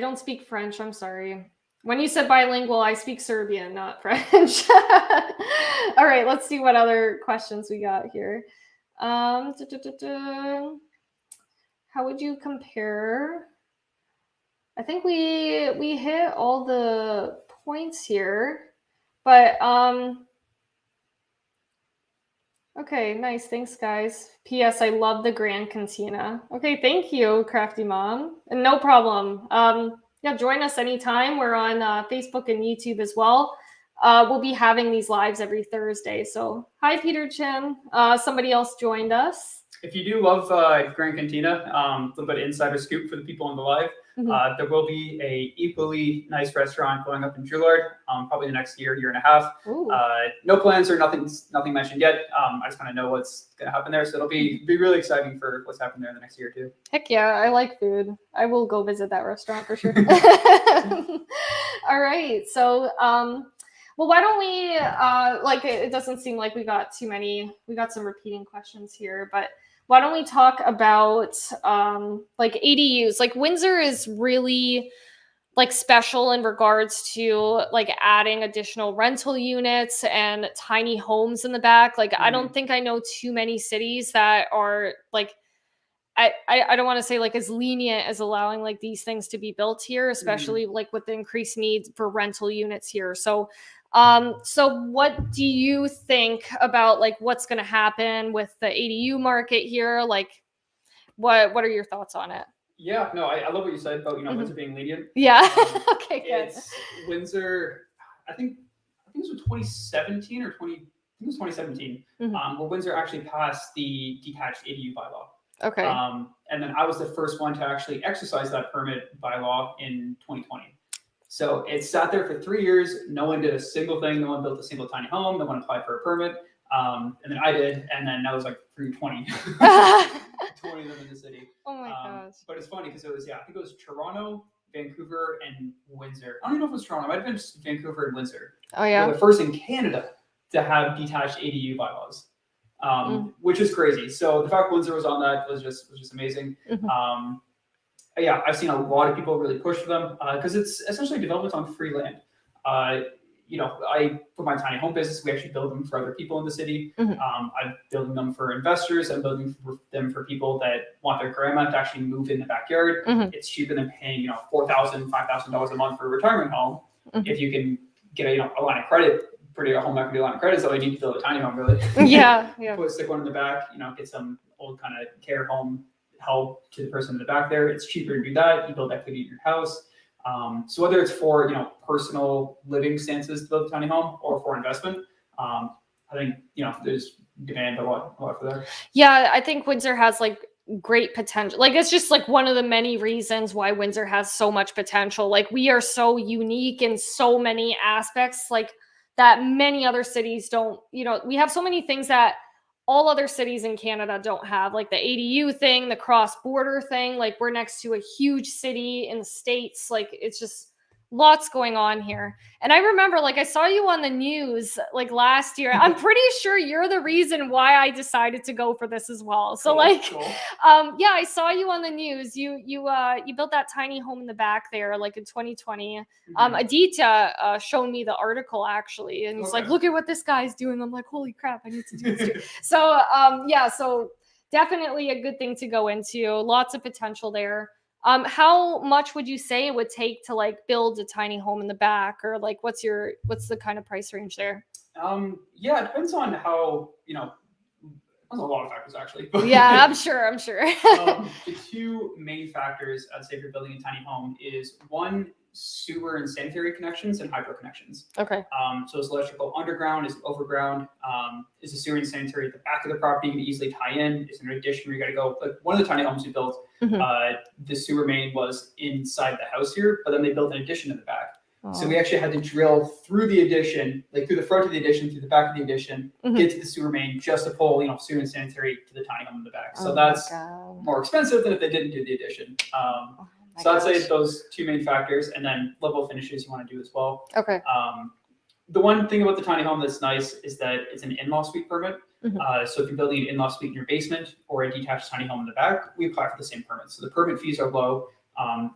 don't speak French. I'm sorry. When you said bilingual, I speak Serbian, not French. All right. Let's see what other questions we got here. How would you compare? I think we hit all the points here, but okay, nice. Thanks, guys. P.S. I love the Grand Cantina. Okay, thank you, Crafty Mom. And no problem. Join us anytime. We're on Facebook and YouTube as well. We'll be having these lives every Thursday. So, hi, Peter Chin. Somebody else joined us. If you do love Grand Cantina, a little bit of insider scoop for the people on the live. There will be a equally nice restaurant going up in Juilliard, probably the next year and a half. No plans or nothing mentioned yet. I just kind of know what's going to happen there. So it'll be really exciting for what's happening there in the next year or two. Heck yeah, I like food. I will go visit that restaurant for sure. All right. So, well, why don't we, it doesn't seem like we got too many, we got some repeating questions here, but why don't we talk about ADUs? Like Windsor is really like special in regards to like adding additional rental units and tiny homes in the back. Like I don't think I know too many cities that are like, I don't want to say like as lenient as allowing like these things to be built here, especially like with the increased needs for rental units here. So what do you think about like what's going to happen with the ADU market here? Like what are your thoughts on it? Yeah, no, I love what you said about, Windsor being lenient. Yeah. Okay, good. It's Windsor, I think it was 2017 or 2017, where Windsor actually passed the detached ADU bylaw. Okay. And then I was the first one to actually exercise that permit bylaw in 2020. So it sat there for 3 years. No one did a single thing. No one built a single tiny home. No one applied for a permit. And then I did. And then that was like 320. 20 of them in the city. Oh my gosh. But it's funny because it was, I think it was Toronto, Vancouver, and Windsor. I don't even know if it was Toronto. It might have been just Vancouver and Windsor. Oh, yeah. We're the first in Canada to have detached ADU bylaws, which is crazy. So the fact Windsor was on that was just amazing. I've seen a lot of people really push for them because it's essentially development on free land. For my tiny home business, we actually build them for other people in the city. I'm building them for investors. I'm building them for people that want their grandma to actually move in the backyard. It's cheaper than paying, $4,000, $5,000 a month for a retirement home. If you can get a line of credit, a home equity line of credit, so you need to build a tiny home really. Yeah. Stick one in the back, get some old kind of care home help to the person in the back there. It's cheaper to do that. You build equity in your house. So whether it's for, personal living stances to build a tiny home or for investment, I think, there's demand a lot for that. Yeah, I think Windsor has like great potential. Like, it's just like one of the many reasons why Windsor has so much potential. Like, we are so unique in so many aspects, like that many other cities don't, we have so many things that all other cities in Canada don't have, like the ADU thing, the cross-border thing. Like, we're next to a huge city in the States. Like, it's just lots going on here. And I remember, like, I saw you on the news like last year. I'm pretty sure you're the reason why I decided to go for this as well. So cool. Yeah, I saw you on the news. You built that tiny home in the back there, like in 2020. Aditya showed me the article actually, and he's like, "Look at what this guy's doing." I'm like, "Holy crap, I need to do this too." So yeah, so definitely a good thing to go into. Lots of potential there. How much would you say it would take to like build a tiny home in the back, or like what's the kind of price range there? Yeah, it depends on how, there's a lot of factors actually. But, yeah, I'm sure. The two main factors I'd say if you're building a tiny home is one, sewer and sanitary connections and hydro connections. Okay. So is electrical underground, is it overground, is the sewer and sanitary at the back of the property you can easily tie in, is there an addition where you gotta go? Like one of the tiny homes we built, the sewer main was inside the house here, but then they built an addition in the back. So we actually had to drill through the addition, like through the front of the addition, through the back of the addition, get to the sewer main just to pull, sewer and sanitary to the tiny home in the back. So that's more expensive than if they didn't do the addition. So I'd say those two main factors, and then level finishes you want to do as well. Okay. The one thing about the tiny home that's nice is that it's an in-law suite permit. So if you're building an in-law suite in your basement or a detached tiny home in the back, we apply for the same permit. So the permit fees are low.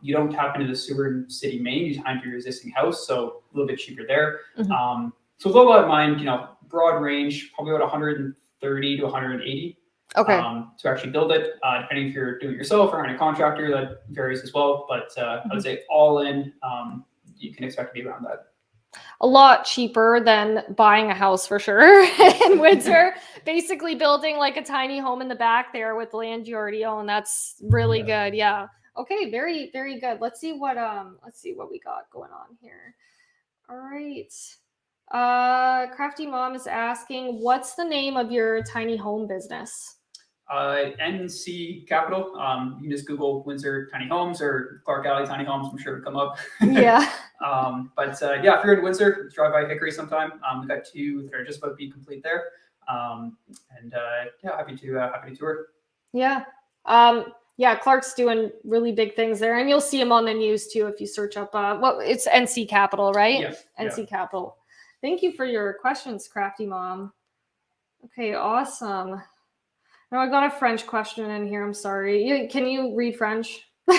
You don't tap into the sewer and city main, you tap into your existing house, so a little bit cheaper there. So with all that in mind, broad range, probably about 130 to 180. Okay. To actually build it, depending if you're doing it yourself or hiring a contractor, that varies as well. But I would say all in, you can expect to be around that. A lot cheaper than buying a house for sure in Windsor. Basically building like a tiny home in the back there with land you already own. That's really good. Yeah. Okay. Very, very good. Let's see what we got going on here. All right. Crafty Mom is asking, what's the name of your tiny home business? NC Capital. You can just Google Windsor Tiny Homes or Clark Alley Tiny Homes. I'm sure it'll come up. Yeah. But yeah, if you're in Windsor, drive by Hickory sometime. We've got two that are just about to be complete there. Yeah, happy to tour. Yeah. Yeah, Clark's doing really big things there, and you'll see him on the news too if you search up. It's NC Capital, right? Yes. NC Capital. Thank you for your questions, Crafty Mom. Okay, awesome. Now I got a French question in here. I'm sorry. Can you read French? No.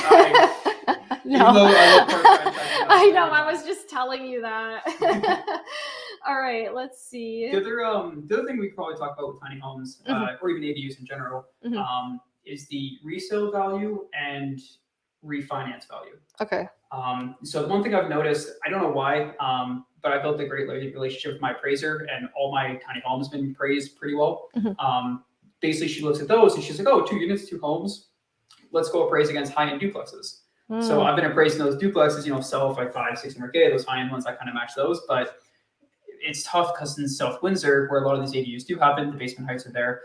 I know. I was just telling you that. All right. Let's see. The other thing we could probably talk about with tiny homes, or even ADUs in general, is the resale value and refinance value. Okay. So the one thing I've noticed, I don't know why, but I built a great relationship with my appraiser, and all my tiny homes have been appraised pretty well. Basically, she looks at those and she's like, "Oh, 2 units, 2 homes. Let's go appraise against high-end duplexes." So I've been appraising those duplexes, sell for like 500-600K. Those high-end ones, I kind of match those, but it's tough because in South Windsor, where a lot of these ADUs do happen, the basement heights are there.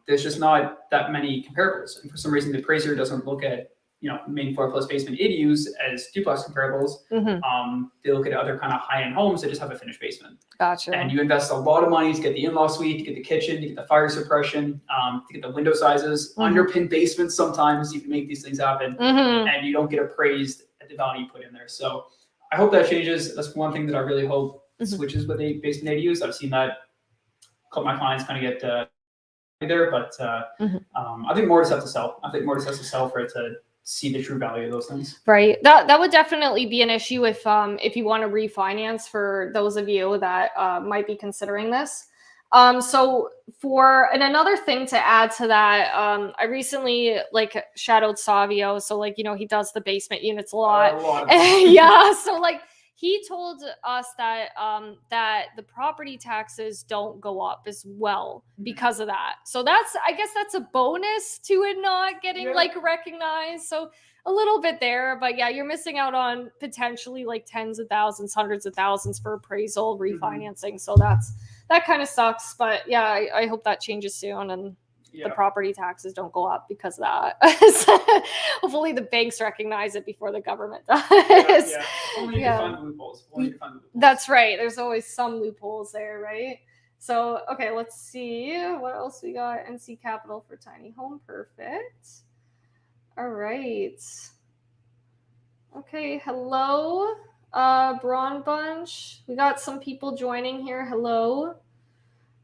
There's just not that many comparables, and for some reason, the appraiser doesn't look at main floor plus basement ADUs as duplex comparables. They look at other kind of high-end homes that just have a finished basement. Gotcha. And you invest a lot of money to get the in-law suite, to get the kitchen, to get the fire suppression, to get the window sizes. Underpin basements sometimes you can make these things happen, and you don't get appraised at the value you put in there. So I hope that changes. That's one thing that I really hope switches with a basement ADUs. I've seen that a couple of my clients kind of get there, but I think more just have to sell. I think more just has to sell for it to see the true value of those things. Right. That would definitely be an issue if you want to refinance, for those of you that might be considering this. So another thing to add to that, I recently shadowed Savio. So he does the basement units a lot. Yeah. So he told us that that the property taxes don't go up as well because of that. So I guess that's a bonus to it not getting recognized. So a little bit there, but yeah, you're missing out on potentially tens of thousands, hundreds of thousands for appraisal, refinancing. So that kind of sucks. But yeah, I hope that changes soon. And the property taxes don't go up because of that. Hopefully the banks recognize it before the government does. Only to find loopholes. That's right. There's always some loopholes there, right? So, okay, let's see what else we got. NC Capital for tiny home. Perfect. All right. Okay, hello, Braun Bunch. We got some people joining here. Hello.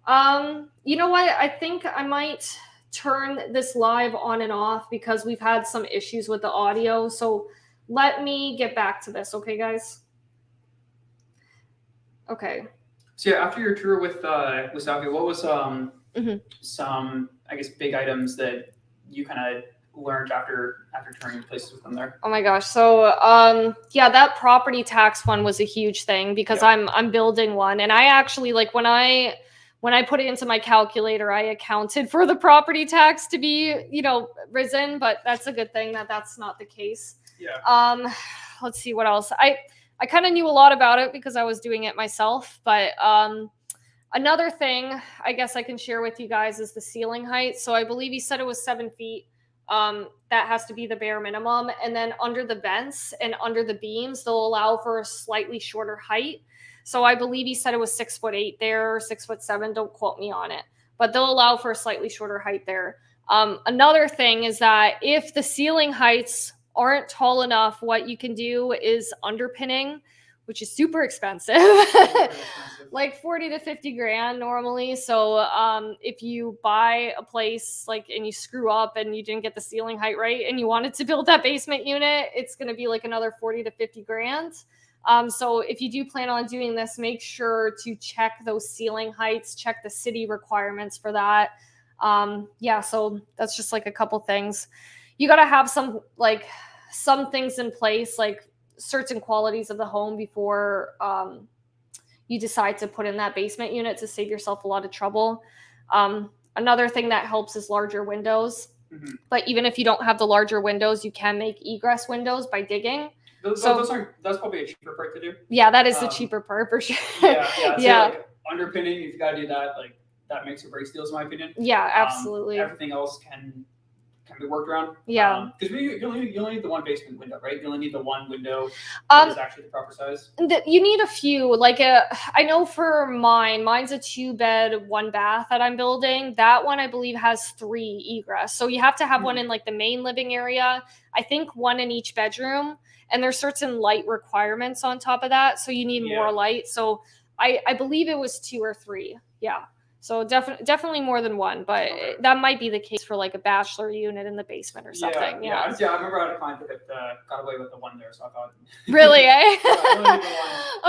You know what? I think I might turn this live on and off because we've had some issues with the audio. So let me get back to this. Okay, guys? Okay. So yeah, after your tour with Salvia, what was some, I guess, big items that you kind of learned after touring places with them there? Oh my gosh. So yeah, that property tax one was a huge thing because I'm building one, and I actually, like, when I put it into my calculator, I accounted for the property tax to be, you know, risen, but that's a good thing that that's not the case. Yeah. Let's see what else. I kind of knew a lot about it because I was doing it myself, but another thing I guess I can share with you guys is the ceiling height. So I believe he said it was 7 feet. That has to be the bare minimum. And then under the vents and under the beams, they'll allow for a slightly shorter height. So I believe he said it was 6'8" there, or 6'7". Don't quote me on it, but they'll allow for a slightly shorter height there. Another thing is that if the ceiling heights aren't tall enough, what you can do is underpinning, which is super expensive, like 40 to 50 grand normally. So if you buy a place like and you screw up and you didn't get the ceiling height right and you wanted to build that basement unit, it's going to be like another 40 to 50 grand. So if you do plan on doing this, make sure to check those ceiling heights, check the city requirements for that. Yeah, so that's just like a couple things. You got to have some things in place, like certain qualities of the home before you decide to put in that basement unit to save yourself a lot of trouble. Another thing that helps is larger windows. Mm-hmm. But even if you don't have the larger windows, you can make egress windows by digging. That's probably a cheaper part to do. Yeah, that is the cheaper part for sure. Yeah. Like underpinning, if you gotta do that, like that makes or breaks deals, in my opinion. Yeah, absolutely. Everything else can be worked around. Yeah. Because you only need the one basement window, right? You only need the one window that is actually the proper size. You need a few. Like I know for mine's a 2-bed, 1-bath that I'm building. That one I believe has 3 egress. So you have to have one in like the main living area. I think one in each bedroom. And there's certain light requirements on top of that. So you need more light. So I believe it was 2 or 3. Yeah. So definitely more than one, but that might be the case for like a bachelor unit in the basement or something. Yeah. I remember I had a client that got away with the one there, so I thought. Really, eh? Yeah,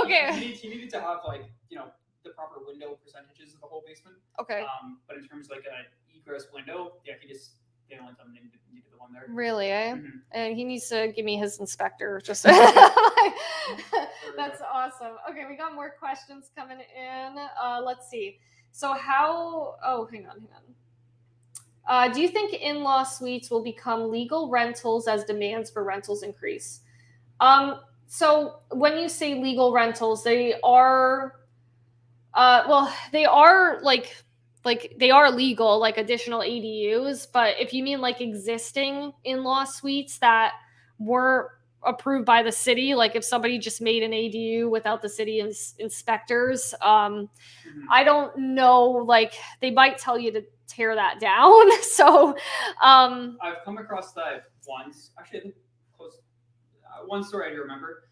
okay. He needed to have like, you know, the proper window percentages of the whole basement. Okay. But in terms of like an egress window, they only told him needed the one there. Really, eh? Mm-hmm. And he needs to give me his inspector. Just that's awesome. Okay, we got more questions coming in. Let's see. So hang on. Do you think in-law suites will become legal rentals as demands for rentals increase? So when you say legal rentals, they are, they are like they are legal, like additional ADUs. But if you mean like existing in-law suites that weren't approved by the city, like if somebody just made an ADU without the city inspectors, I don't know, like they might tell you to tear that down. So I've come across that once, actually close one story I do remember,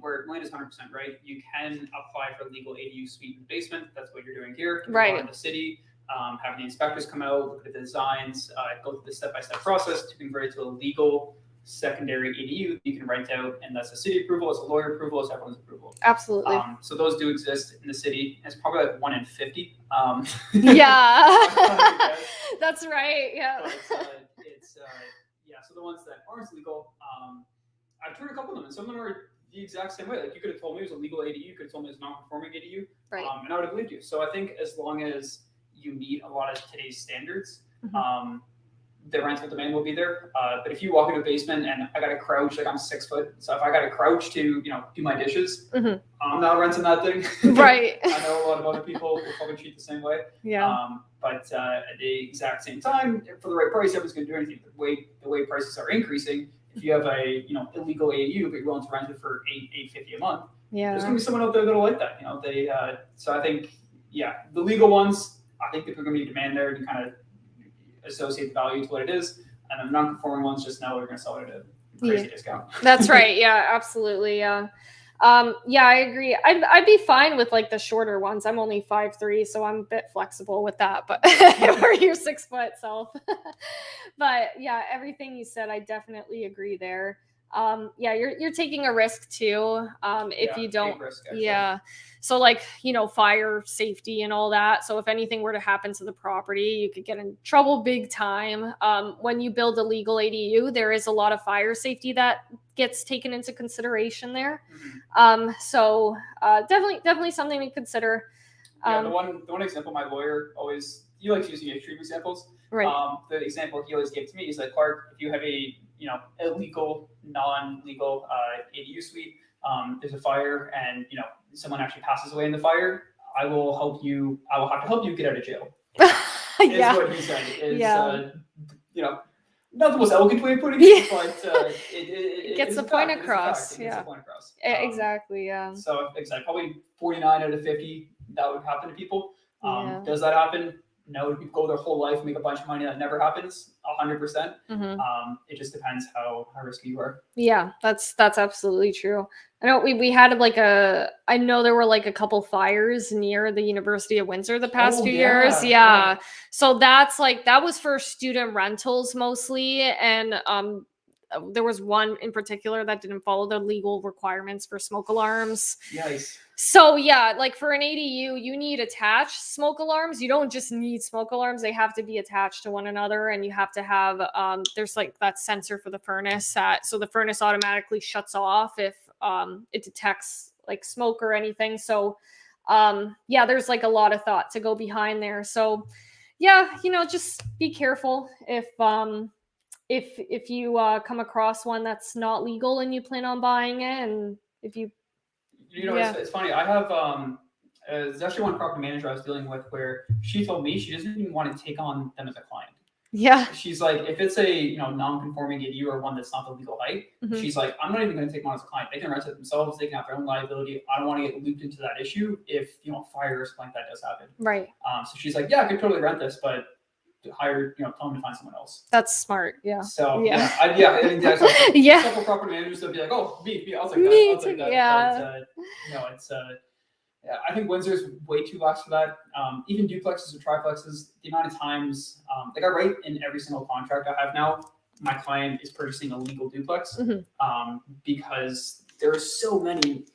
where land is 100% right. You can apply for legal ADU suite in the basement. That's what you're doing here. Right. In the city, have the inspectors come out, look at the designs, go through the step-by-step process to convert it to a legal secondary ADU you can rent out, and that's a city approval, it's a lawyer approval, it's everyone's approval. Absolutely. So those do exist in the city. It's probably like 1 in 50. Yeah. That's right. Yeah. But so the ones that aren't legal, I've toured a couple of them, and some of them are the exact same way. Like you could have told me it was a legal ADU, you could have told me it was non-conforming ADU, right? And I would have believed you. So I think as long as you meet a lot of today's standards, the rental demand will be there. But if you walk into a basement and I got to crouch, like I'm 6 foot, so if I got to crouch to do my dishes, I'm not renting that thing. Right. I know a lot of other people will probably treat the same way. Yeah. But at the exact same time, for the right price, everyone's going to do anything. The way prices are increasing, if you have a illegal AAU but you're willing to rent it for $850 a month, there's going to be someone out there that'll like that. So I think the legal ones, I think there's going to be demand there to kind of associate the value to what it is, and the non-conforming ones just know they're going to sell it at a crazy discount. That's right. Yeah, absolutely. Yeah. I agree. I'd be fine with like the shorter ones. I'm only 5'3", so I'm a bit flexible with that, but for your 6 foot self. But yeah, everything you said, I definitely agree there. You're taking a risk too. If you don't, risk, so like, fire safety and all that. So if anything were to happen to the property, you could get in trouble big time. When you build a legal ADU, there is a lot of fire safety that gets taken into consideration there. So definitely something to consider. The one example my lawyer he likes using extreme examples. Right. The example he always gave to me is like, Clark, if you have a illegal, non-legal ADU suite, there's a fire and someone actually passes away in the fire, I will have to help you get out of jail. Is what he said. Not the most elegant way of putting it, but it gets the point across. Exactly. Yeah. So exactly, probably 49 out of 50 that would happen to people. Does that happen? No. People go their whole life, make a bunch of money. That never happens. 100%. It just depends how risky you are. Yeah, that's absolutely true. I know we had I know there were like a couple fires near the University of Windsor the past few years. Yeah. So that was for student rentals mostly. And there was one in particular that didn't follow the legal requirements for smoke alarms. Nice. So like for an ADU, you need attached smoke alarms. You don't just need smoke alarms. They have to be attached to one another, and you have to have, there's like that sensor for the furnace so the furnace automatically shuts off if it detects like smoke or anything. So there's like a lot of thought to go behind there. So just be careful if you come across one that's not legal and you plan on buying it, and if you it's funny. I have there's actually one property manager I was dealing with where she told me she doesn't even want to take on them as a client. Yeah. She's like, if it's a non-conforming ADU or one that's not the legal height, she's like, I'm not even going to take them on as a client. They can rent it themselves. They can have their own liability. I don't want to get looped into that issue if fire or something like that does happen. Right. So she's like, yeah, I could totally rent this, but hire, tell them to find someone else. That's smart. Yeah. So yeah. A couple property managers would be like, oh, me, I'll take that. I'll take that. Yeah. But, it's I think Windsor's way too lax for that. Even duplexes or triplexes, the amount of times, like I write in every single contract I have now, my client is purchasing a legal duplex, because there are so many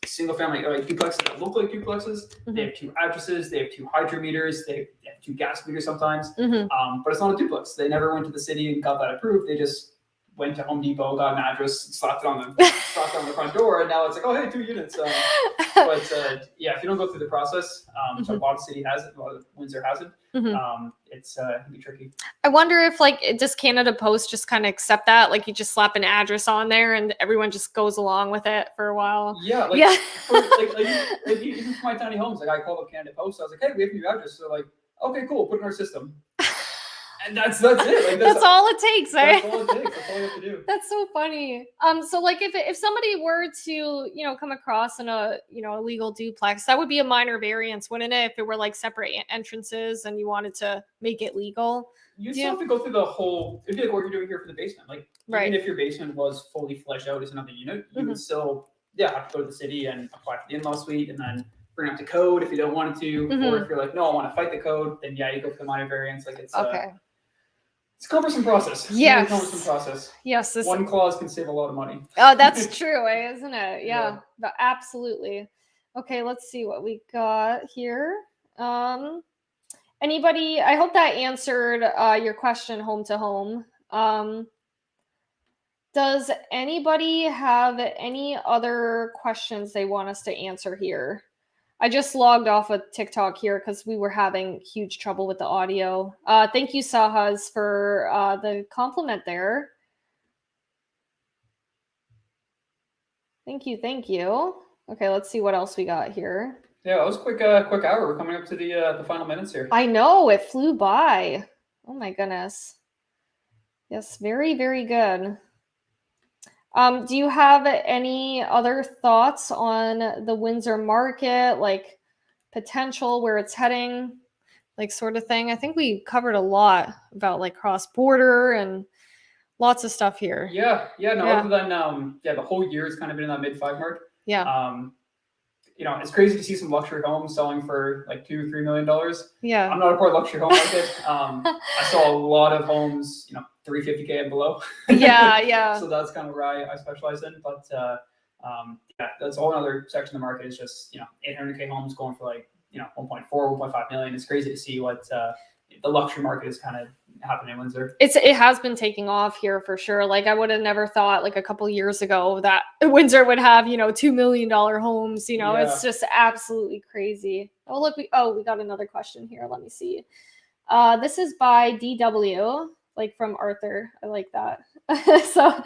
single family duplexes that look like duplexes. They have 2 addresses, they have 2 hydrometers, they have 2 gas meters sometimes, but it's not a duplex. They never went to the city and got that approved. They just went to Home Depot, got an address, slapped it on the front door, and now it's like, oh, hey, 2 units. But if you don't go through the process, so a lot of city has it, a lot of Windsor has it. It can be tricky. I wonder if does Canada Post just kind of accept that? Like you just slap an address on there and everyone just goes along with it for a while. Yeah. Even for my tiny homes, I called up Canada Post. I was like, hey, we have a new address. So they're like, okay, cool, put it in our system. And that's it. That's all it takes, right? That's all it takes. That's all you have to do. That's so funny. So if somebody were to come across in a illegal duplex, that would be a minor variance, wouldn't it? If it were like separate entrances and you wanted to make it legal, you still have to go through the whole. It'd be like what you're doing here for the basement. Even if your basement was fully fleshed out as another unit, you would still have to go to the city and apply for the in-law suite, and then bring up to code if you don't want it to, or if you're like, no, I want to fight the code, then you go for the minor variance. It's okay. It's a cumbersome process. Yes. Cumbersome process. Yes. One clause can save a lot of money. Oh, that's true, isn't it? Yeah. But absolutely. Okay, let's see what we got here. Anybody? I hope that answered your question, home to home. Does anybody have any other questions they want us to answer here? I just logged off of TikTok here because we were having huge trouble with the audio. Thank you, Sahas, for the compliment there. Thank you, thank you. Okay, let's see what else we got here. Yeah, that was a quick hour. We're coming up to the final minutes here. I know, it flew by. Oh my goodness. Yes, very, very good. Do you have any other thoughts on the Windsor market, like potential, where it's heading, like sort of thing? I think we covered a lot about like cross-border and lots of stuff here. Yeah. Other than the whole year has kind of been in that mid-5 mark. Yeah. It's crazy to see some luxury homes selling for like $2-3 million. Yeah. I'm not a part of luxury home market. I saw a lot of homes, $350K and below. Yeah. So that's kind of where I specialize in. But that's a whole other section of the market. Is just 800K homes going for like 1.4, 1.5 million. It's crazy to see what the luxury market is kind of happening in Windsor. It has been taking off here for sure. Like I would have never thought like a couple years ago that Windsor would have, $2 million homes, It's just absolutely crazy. Oh, look, we got another question here. Let me see. This is by DW, like from Arthur. I like that. So,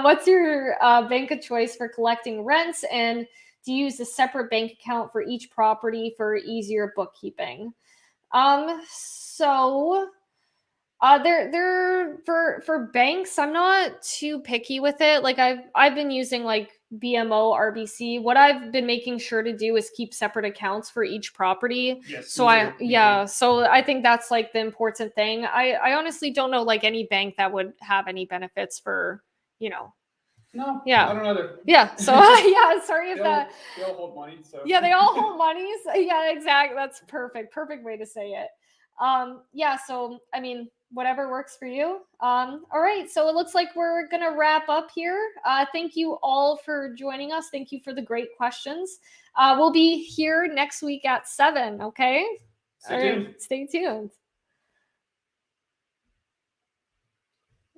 what's your bank of choice for collecting rents, and do you use a separate bank account for each property for easier bookkeeping? So they're for banks, I'm not too picky with it. Like I've been using like BMO, RBC. What I've been making sure to do is keep separate accounts for each property. Yes. So so I think that's like the important thing. I honestly don't know like any bank that would have any benefits for, No, yeah, I don't either. Yeah. So sorry if they all hold money. So yeah, they all hold monies. Yeah, exactly. That's perfect. Perfect way to say it. So I mean, whatever works for you. All right. So it looks like we're gonna wrap up here. Thank you all for joining us. Thank you for the great questions. We'll be here next week at 7. Okay. Stay tuned. Stay tuned.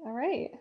All right.